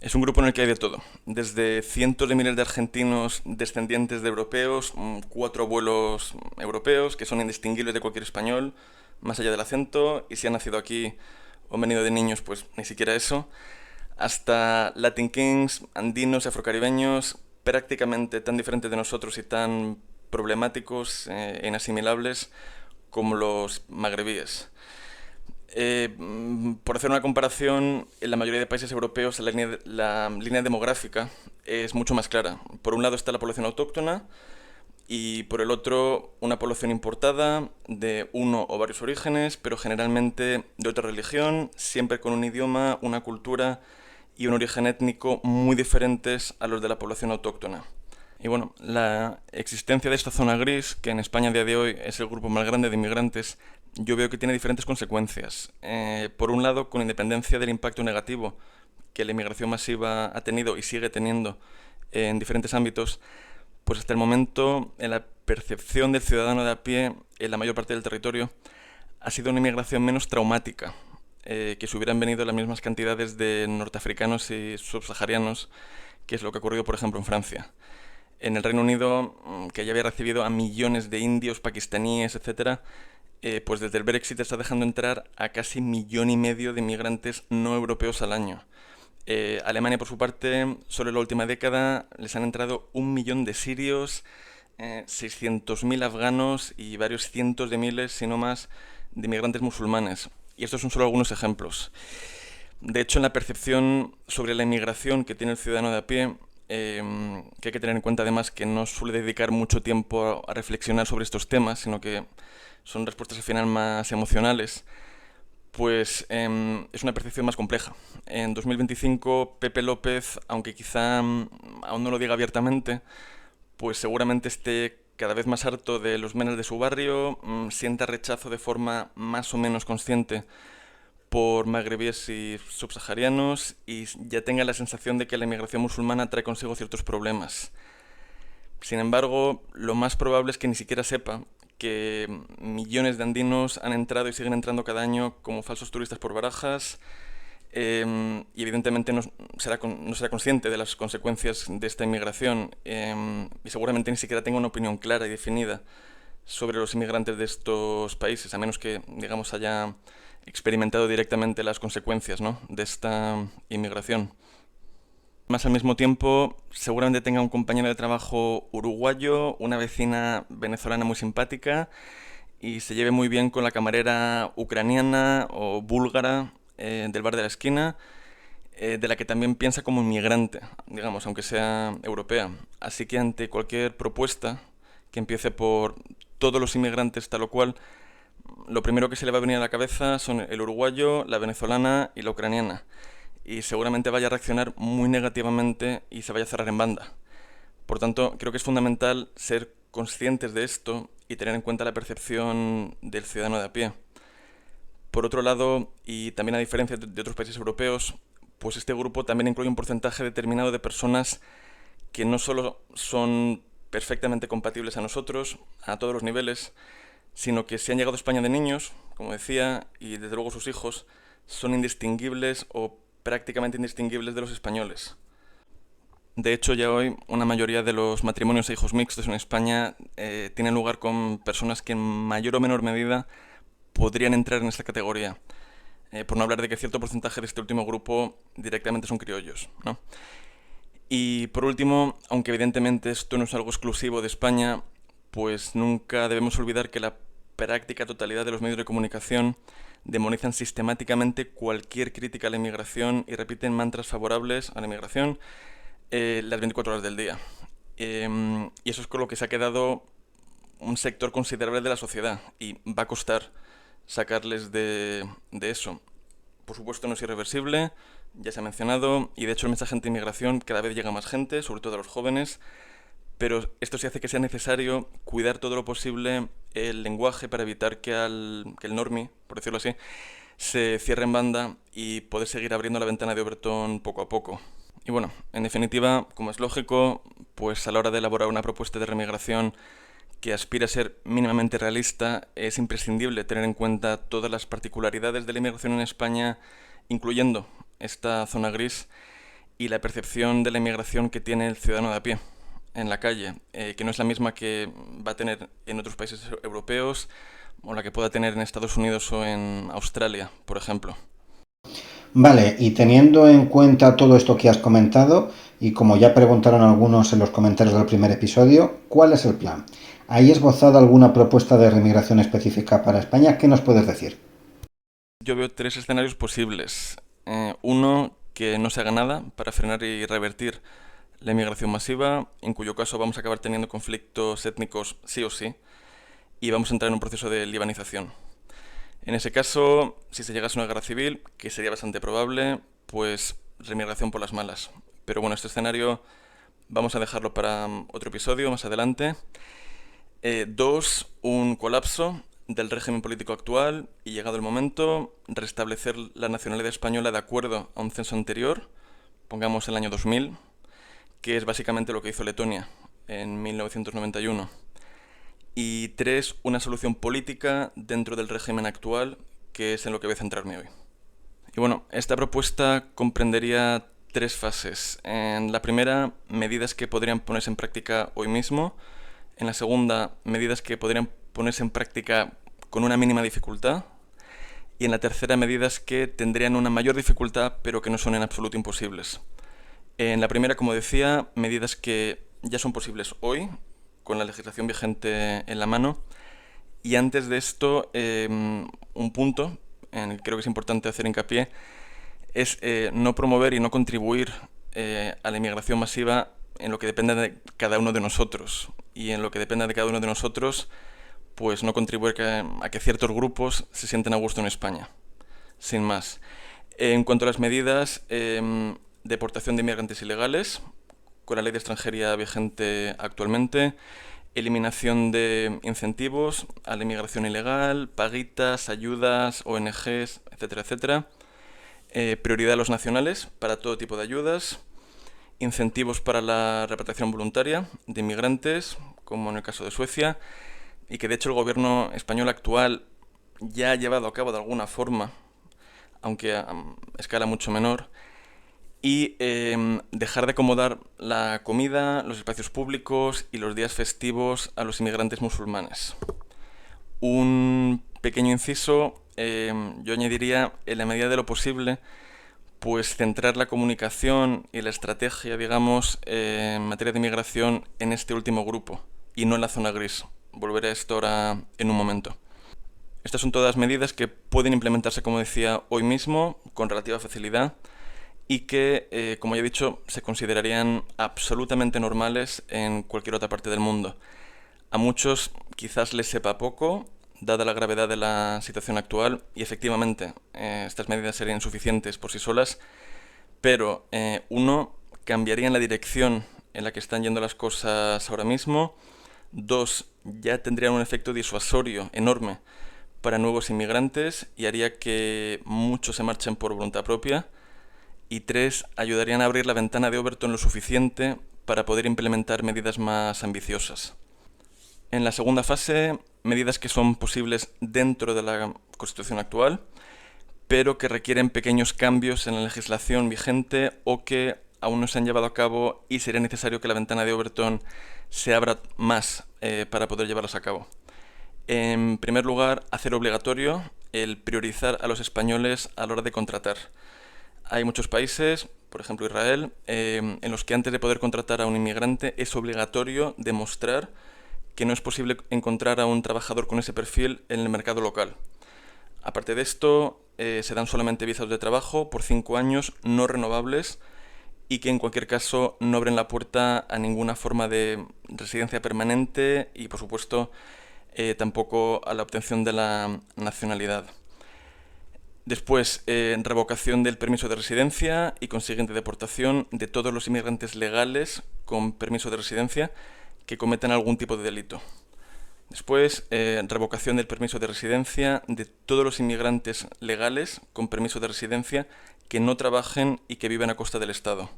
Es un grupo en el que hay de todo, desde cientos de miles de argentinos descendientes de europeos, 4 abuelos europeos que son indistinguibles de cualquier español, más allá del acento, y si han nacido aquí o han venido de niños, pues ni siquiera eso, hasta Latin Kings, andinos y afrocaribeños, prácticamente tan diferentes de nosotros y tan problemáticos e inasimilables como los magrebíes. Por hacer una comparación, en la mayoría de países europeos la línea demográfica es mucho más clara. Por un lado está la población autóctona y por el otro una población importada de uno o varios orígenes, pero generalmente de otra religión, siempre con un idioma, una cultura y un origen étnico muy diferentes a los de la población autóctona. Y bueno, la existencia de esta zona gris, que en España a día de hoy es el grupo más grande de inmigrantes, yo veo que tiene diferentes consecuencias. Por un lado, con independencia del impacto negativo que la inmigración masiva ha tenido y sigue teniendo en diferentes ámbitos, pues hasta el momento, en la percepción del ciudadano de a pie, en la mayor parte del territorio, ha sido una inmigración menos traumática, que si hubieran venido las mismas cantidades de norteafricanos y subsaharianos, que es lo que ha ocurrido, por ejemplo, en Francia. En el Reino Unido, que ya había recibido a millones de indios, pakistaníes, etcétera, pues desde el Brexit está dejando entrar a casi 1,5 millones de inmigrantes no europeos al año. Alemania, por su parte, solo en la última década les han entrado 1 millón de sirios, 600.000 afganos y varios cientos de miles, si no más, de inmigrantes musulmanes. Y estos son solo algunos ejemplos. De hecho, en la percepción sobre la inmigración que tiene el ciudadano de a pie, que hay que tener en cuenta además que no suele dedicar mucho tiempo a reflexionar sobre estos temas, sino que son respuestas al final más emocionales, pues es una percepción más compleja. En 2025, Pepe López, aunque quizá aún no lo diga abiertamente, pues seguramente esté cada vez más harto de los menes de su barrio, sienta rechazo de forma más o menos consciente por magrebíes y subsaharianos y ya tenga la sensación de que la inmigración musulmana trae consigo ciertos problemas. Sin embargo, lo más probable es que ni siquiera sepa que millones de andinos han entrado y siguen entrando cada año como falsos turistas por Barajas, y evidentemente no será consciente de las consecuencias de esta inmigración, y seguramente ni siquiera tenga una opinión clara y definida sobre los inmigrantes de estos países, a menos que, digamos, haya experimentado directamente las consecuencias, ¿no?, de esta inmigración. Más al mismo tiempo, seguramente tenga un compañero de trabajo uruguayo, una vecina venezolana muy simpática y se lleve muy bien con la camarera ucraniana o búlgara del bar de la esquina, de la que también piensa como inmigrante, digamos, aunque sea europea. Así que ante cualquier propuesta que empiece por todos los inmigrantes tal o cual, lo primero que se le va a venir a la cabeza son el uruguayo, la venezolana y la ucraniana. Y seguramente vaya a reaccionar muy negativamente y se vaya a cerrar en banda. Por tanto, creo que es fundamental ser conscientes de esto y tener en cuenta la percepción del ciudadano de a pie. Por otro lado, y también a diferencia de otros países europeos, pues este grupo también incluye un porcentaje determinado de personas que no solo son perfectamente compatibles a nosotros, a todos los niveles, sino que si han llegado a España de niños, como decía, y desde luego sus hijos, son indistinguibles o prácticamente indistinguibles de los españoles. De hecho, ya hoy una mayoría de los matrimonios e hijos mixtos en España tienen lugar con personas que en mayor o menor medida podrían entrar en esta categoría. Por no hablar de que cierto porcentaje de este último grupo directamente son criollos, ¿no? Y por último, aunque evidentemente esto no es algo exclusivo de España, pues nunca debemos olvidar que la práctica totalidad de los medios de comunicación demonizan sistemáticamente cualquier crítica a la inmigración y repiten mantras favorables a la inmigración las 24 horas del día. Y eso es con lo que se ha quedado un sector considerable de la sociedad y va a costar sacarles de eso. Por supuesto no es irreversible, ya se ha mencionado, y de hecho el mensaje anti-inmigración cada vez llega a más gente, sobre todo a los jóvenes, pero esto sí hace que sea necesario cuidar todo lo posible el lenguaje para evitar que el normie, por decirlo así, se cierre en banda y poder seguir abriendo la ventana de Overton poco a poco. Y bueno, en definitiva, como es lógico, pues a la hora de elaborar una propuesta de remigración que aspira a ser mínimamente realista, es imprescindible tener en cuenta todas las particularidades de la inmigración en España, incluyendo esta zona gris y la percepción de la inmigración que tiene el ciudadano de a pie en la calle, que no es la misma que va a tener en otros países europeos o la que pueda tener en Estados Unidos o en Australia, por ejemplo. Vale, y teniendo en cuenta todo esto que has comentado, y como ya preguntaron algunos en los comentarios del primer episodio, ¿cuál es el plan? ¿Hay esbozado alguna propuesta de remigración específica para España? ¿Qué nos puedes decir? Yo veo tres escenarios posibles. Uno, que no se haga nada para frenar y revertir la inmigración masiva, en cuyo caso vamos a acabar teniendo conflictos étnicos sí o sí, y vamos a entrar en un proceso de libanización. En ese caso, si se llegase a una guerra civil, que sería bastante probable, pues remigración por las malas. Pero bueno, este escenario vamos a dejarlo para otro episodio más adelante. Dos, un colapso del régimen político actual y, llegado el momento, restablecer la nacionalidad española de acuerdo a un censo anterior, pongamos el año 2000, que es básicamente lo que hizo Letonia en 1991. Y tres, una solución política dentro del régimen actual, que es en lo que voy a centrarme hoy. Y bueno, esta propuesta comprendería tres fases. En la primera, medidas que podrían ponerse en práctica hoy mismo. En la segunda, medidas que podrían ponerse en práctica con una mínima dificultad. Y en la tercera, medidas que tendrían una mayor dificultad, pero que no son en absoluto imposibles. En la primera, como decía, medidas que ya son posibles hoy, con la legislación vigente en la mano. Y antes de esto, un punto en el que creo que es importante hacer hincapié es no promover y no contribuir a la inmigración masiva en lo que depende de cada uno de nosotros. Y en lo que dependa de cada uno de nosotros, pues no contribuir a que ciertos grupos se sienten a gusto en España. Sin más. En cuanto a las medidas, deportación de inmigrantes ilegales, con la ley de extranjería vigente actualmente, eliminación de incentivos a la inmigración ilegal, paguitas, ayudas, ONGs, etcétera, etcétera. Prioridad a los nacionales para todo tipo de ayudas, incentivos para la repatriación voluntaria de inmigrantes, como en el caso de Suecia, y que de hecho el gobierno español actual ya ha llevado a cabo de alguna forma, aunque a escala mucho menor, y dejar de acomodar la comida, los espacios públicos y los días festivos a los inmigrantes musulmanes. Un pequeño inciso, yo añadiría, en la medida de lo posible, pues centrar la comunicación y la estrategia, digamos, en materia de inmigración en este último grupo y no en la zona gris. Volveré a esto ahora en un momento. Estas son todas medidas que pueden implementarse, como decía, hoy mismo, con relativa facilidad, y que, como ya he dicho, se considerarían absolutamente normales en cualquier otra parte del mundo. A muchos quizás les sepa poco, dada la gravedad de la situación actual, y efectivamente estas medidas serían insuficientes por sí solas, pero uno, cambiarían la dirección en la que están yendo las cosas ahora mismo. Dos, ya tendrían un efecto disuasorio enorme para nuevos inmigrantes y haría que muchos se marchen por voluntad propia. Y tres, ayudarían a abrir la ventana de Overton lo suficiente para poder implementar medidas más ambiciosas. En la segunda fase, medidas que son posibles dentro de la Constitución actual, pero que requieren pequeños cambios en la legislación vigente o que aún no se han llevado a cabo y sería necesario que la ventana de Overton se abra más para poder llevarlas a cabo. En primer lugar, hacer obligatorio el priorizar a los españoles a la hora de contratar. Hay muchos países, por ejemplo Israel, en los que antes de poder contratar a un inmigrante es obligatorio demostrar que no es posible encontrar a un trabajador con ese perfil en el mercado local. Aparte de esto, se dan solamente visados de trabajo por 5 años no renovables y que en cualquier caso no abren la puerta a ninguna forma de residencia permanente y, por supuesto, tampoco a la obtención de la nacionalidad. Después, revocación del permiso de residencia y consiguiente deportación de todos los inmigrantes legales con permiso de residencia que cometan algún tipo de delito. Después, revocación del permiso de residencia de todos los inmigrantes legales con permiso de residencia que no trabajen y que vivan a costa del Estado.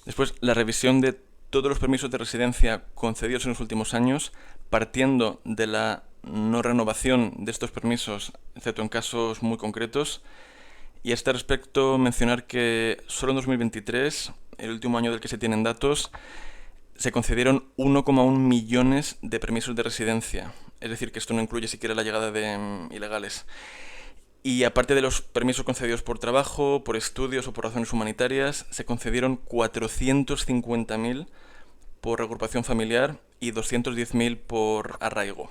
Después, la revisión de todos los permisos de residencia concedidos en los últimos años, partiendo de la no renovación de estos permisos, excepto en casos muy concretos. Y a este respecto, mencionar que solo en 2023, el último año del que se tienen datos, se concedieron 1,1 millones de permisos de residencia. Es decir, que esto no incluye siquiera la llegada de ilegales. Y aparte de los permisos concedidos por trabajo, por estudios o por razones humanitarias, se concedieron 450.000 por reagrupación familiar y 210.000 por arraigo.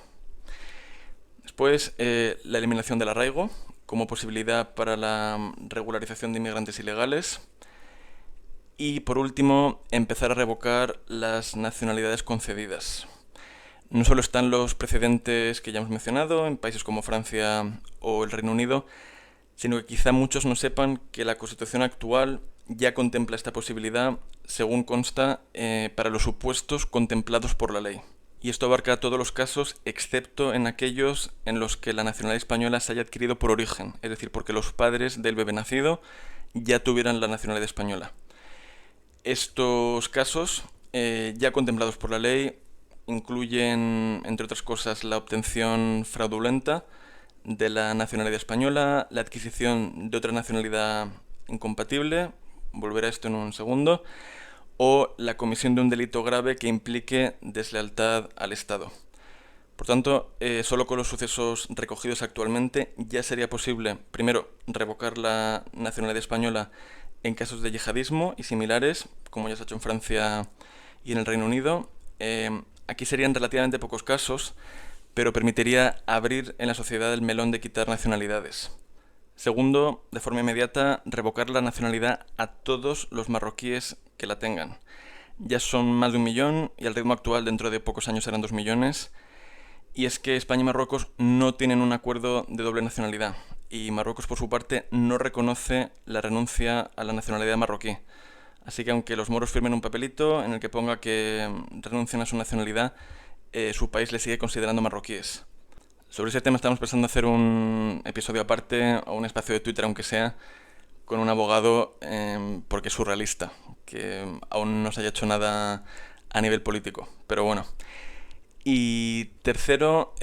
Después, la eliminación del arraigo como posibilidad para la regularización de inmigrantes ilegales. Y por último, empezar a revocar las nacionalidades concedidas. No solo están los precedentes que ya hemos mencionado en países como Francia o el Reino Unido, sino que quizá muchos no sepan que la Constitución actual ya contempla esta posibilidad, según consta, para los supuestos contemplados por la ley. Y esto abarca todos los casos, excepto en aquellos en los que la nacionalidad española se haya adquirido por origen, es decir, porque los padres del bebé nacido ya tuvieran la nacionalidad española. Estos casos, ya contemplados por la ley, incluyen, entre otras cosas, la obtención fraudulenta de la nacionalidad española, la adquisición de otra nacionalidad incompatible, volveré a esto en un segundo, o la comisión de un delito grave que implique deslealtad al Estado. Por tanto, solo con los sucesos recogidos actualmente ya sería posible, primero, revocar la nacionalidad española en casos de yihadismo y similares, como ya se ha hecho en Francia y en el Reino Unido. Aquí serían relativamente pocos casos, pero permitiría abrir en la sociedad el melón de quitar nacionalidades. Segundo, de forma inmediata, revocar la nacionalidad a todos los marroquíes que la tengan. Ya son más de 1 millón y al ritmo actual dentro de pocos años serán 2 millones. Y es que España y Marruecos no tienen un acuerdo de doble nacionalidad y Marruecos por su parte no reconoce la renuncia a la nacionalidad marroquí. Así que aunque los moros firmen un papelito en el que ponga que renuncian a su nacionalidad, su país les sigue considerando marroquíes. Sobre ese tema estamos pensando hacer un episodio aparte o un espacio de Twitter, aunque sea, con un abogado, porque es surrealista, que aún no se haya hecho nada a nivel político. Pero bueno. Y tercero,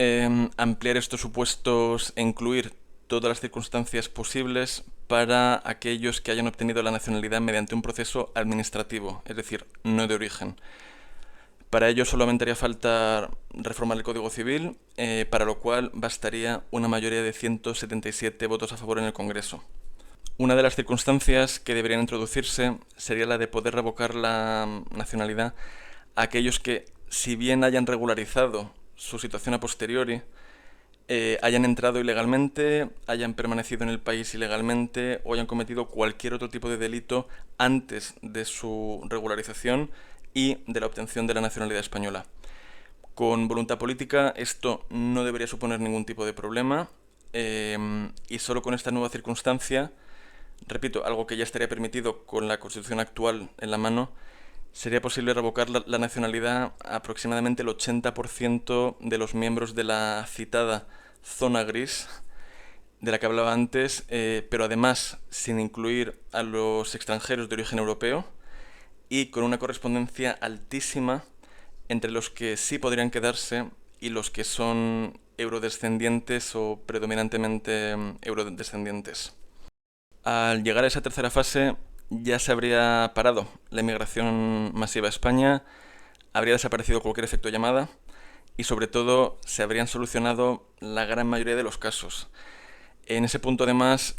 ampliar estos supuestos e incluir todas las circunstancias posibles para aquellos que hayan obtenido la nacionalidad mediante un proceso administrativo, es decir, no de origen. Para ello solamente haría falta reformar el Código Civil, para lo cual bastaría una mayoría de 177 votos a favor en el Congreso. Una de las circunstancias que deberían introducirse sería la de poder revocar la nacionalidad a aquellos que, si bien hayan regularizado su situación a posteriori, hayan entrado ilegalmente, hayan permanecido en el país ilegalmente o hayan cometido cualquier otro tipo de delito antes de su regularización y de la obtención de la nacionalidad española. Con voluntad política esto no debería suponer ningún tipo de problema, y solo con esta nueva circunstancia, repito, algo que ya estaría permitido con la Constitución actual en la mano, sería posible revocar la nacionalidad a aproximadamente el 80% de los miembros de la citada zona gris de la que hablaba antes, pero además sin incluir a los extranjeros de origen europeo y con una correspondencia altísima entre los que sí podrían quedarse y los que son eurodescendientes o predominantemente eurodescendientes. Al llegar a esa tercera fase ya se habría parado la inmigración masiva a España, habría desaparecido cualquier efecto llamada y sobre todo se habrían solucionado la gran mayoría de los casos. En ese punto además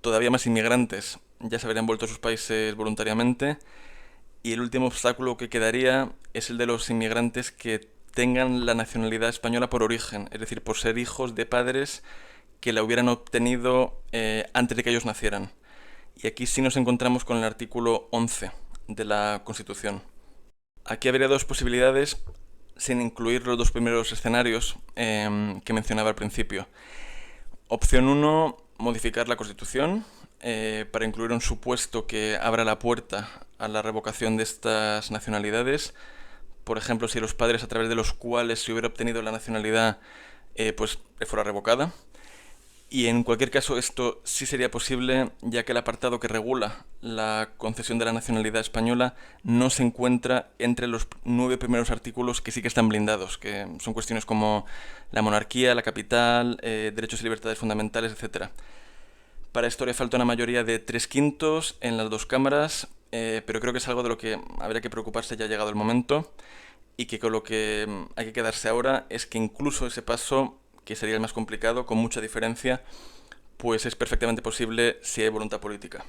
todavía más inmigrantes ya se habrían vuelto a sus países voluntariamente y el último obstáculo que quedaría es el de los inmigrantes que tengan la nacionalidad española por origen, es decir, por ser hijos de padres que la hubieran obtenido antes de que ellos nacieran. Y aquí sí nos encontramos con el artículo 11 de la Constitución. Aquí habría dos posibilidades sin incluir los dos primeros escenarios que mencionaba al principio. Opción 1, modificar la Constitución para incluir un supuesto que abra la puerta a la revocación de estas nacionalidades. Por ejemplo, si los padres a través de los cuales se hubiera obtenido la nacionalidad pues fuera revocada. Y en cualquier caso esto sí sería posible, ya que el apartado que regula la concesión de la nacionalidad española no se encuentra entre los 9 primeros artículos que sí que están blindados, que son cuestiones como la monarquía, la capital, derechos y libertades fundamentales, etc. Para esto le falta una mayoría de 3/5 en las dos cámaras, pero creo que es algo de lo que habría que preocuparse ya llegado el momento, y que con lo que hay que quedarse ahora es que incluso ese paso, que sería el más complicado, con mucha diferencia, pues es perfectamente posible si hay voluntad política.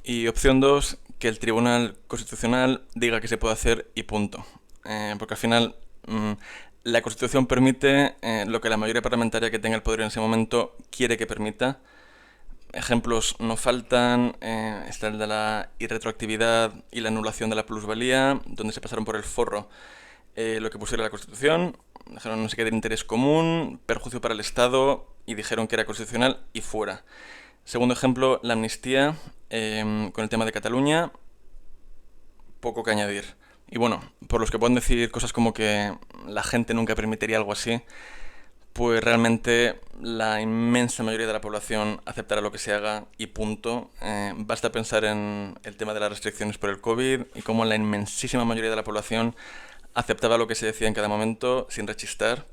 Y opción 2, que el Tribunal Constitucional diga que se puede hacer y punto. Porque al final la Constitución permite lo que la mayoría parlamentaria que tenga el poder en ese momento quiere que permita. Ejemplos no faltan, está el de la irretroactividad y la anulación de la plusvalía, donde se pasaron por el forro lo que pusiera la Constitución. Dijeron no sé qué de interés común, perjuicio para el Estado, y dijeron que era constitucional y fuera. Segundo ejemplo, la amnistía con el tema de Cataluña, poco que añadir. Y bueno, por los que puedan decir cosas como que la gente nunca permitiría algo así, pues realmente la inmensa mayoría de la población aceptará lo que se haga y punto. Basta pensar en el tema de las restricciones por el COVID y cómo la inmensísima mayoría de la población aceptaba lo que se decía en cada momento sin rechistar.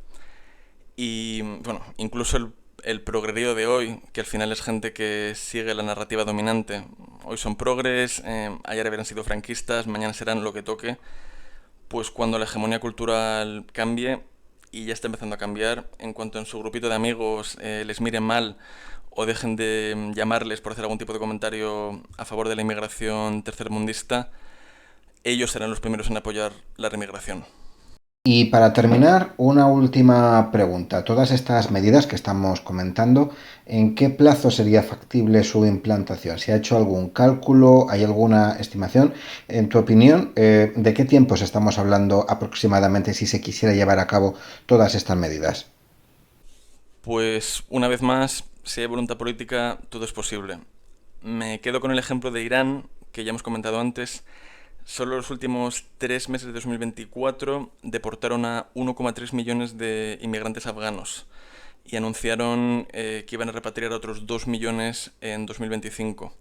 Y bueno, incluso el progrerío de hoy, que al final es gente que sigue la narrativa dominante. Hoy son progres, ayer habían sido franquistas, mañana serán lo que toque. Pues cuando la hegemonía cultural cambie, y ya está empezando a cambiar, en cuanto en su grupito de amigos les miren mal o dejen de llamarles por hacer algún tipo de comentario a favor de la inmigración tercermundista, ellos serán los primeros en apoyar la remigración. Y para terminar, una última pregunta. Todas estas medidas que estamos comentando, ¿en qué plazo sería factible su implantación? ¿Se ha hecho algún cálculo? ¿Hay alguna estimación? En tu opinión, ¿de qué tiempos estamos hablando aproximadamente si se quisiera llevar a cabo todas estas medidas? Pues una vez más, si hay voluntad política, todo es posible. Me quedo con el ejemplo de Irán, que ya hemos comentado antes. Solo los últimos 3 meses de 2024 deportaron a 1,3 millones de inmigrantes afganos y anunciaron que iban a repatriar a otros 2 millones en 2025.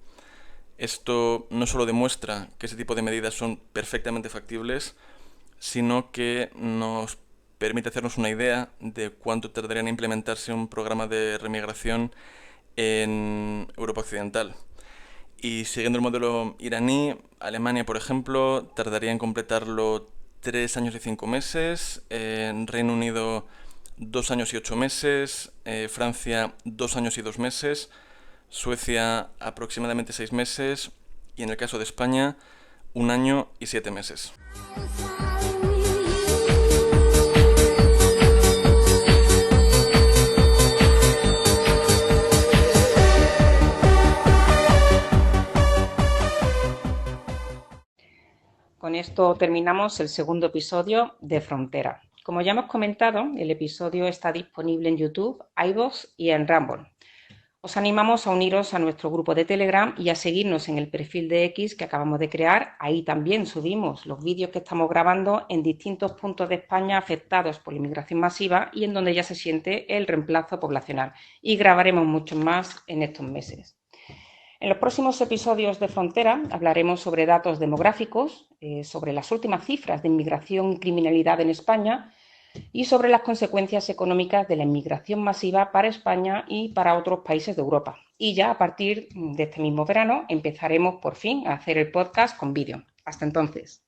Esto no solo demuestra que ese tipo de medidas son perfectamente factibles, sino que nos permite hacernos una idea de cuánto tardaría en implementarse un programa de remigración en Europa Occidental. Y siguiendo el modelo iraní, Alemania, por ejemplo, tardaría en completarlo 3 años y 5 meses, en Reino Unido 2 años y 8 meses, Francia 2 años y 2 meses, Suecia aproximadamente 6 meses y en el caso de España 1 año y 7 meses. Con esto terminamos el segundo episodio de Frontera. Como ya hemos comentado, el episodio está disponible en YouTube, iVoox y en Rumble. Os animamos a uniros a nuestro grupo de Telegram y a seguirnos en el perfil de X que acabamos de crear. Ahí también subimos los vídeos que estamos grabando en distintos puntos de España afectados por la inmigración masiva y en donde ya se siente el reemplazo poblacional. Y grabaremos muchos más en estos meses. En los próximos episodios de Frontera hablaremos sobre datos demográficos, sobre las últimas cifras de inmigración y criminalidad en España y sobre las consecuencias económicas de la inmigración masiva para España y para otros países de Europa. Y ya a partir de este mismo verano empezaremos por fin a hacer el podcast con vídeo. Hasta entonces.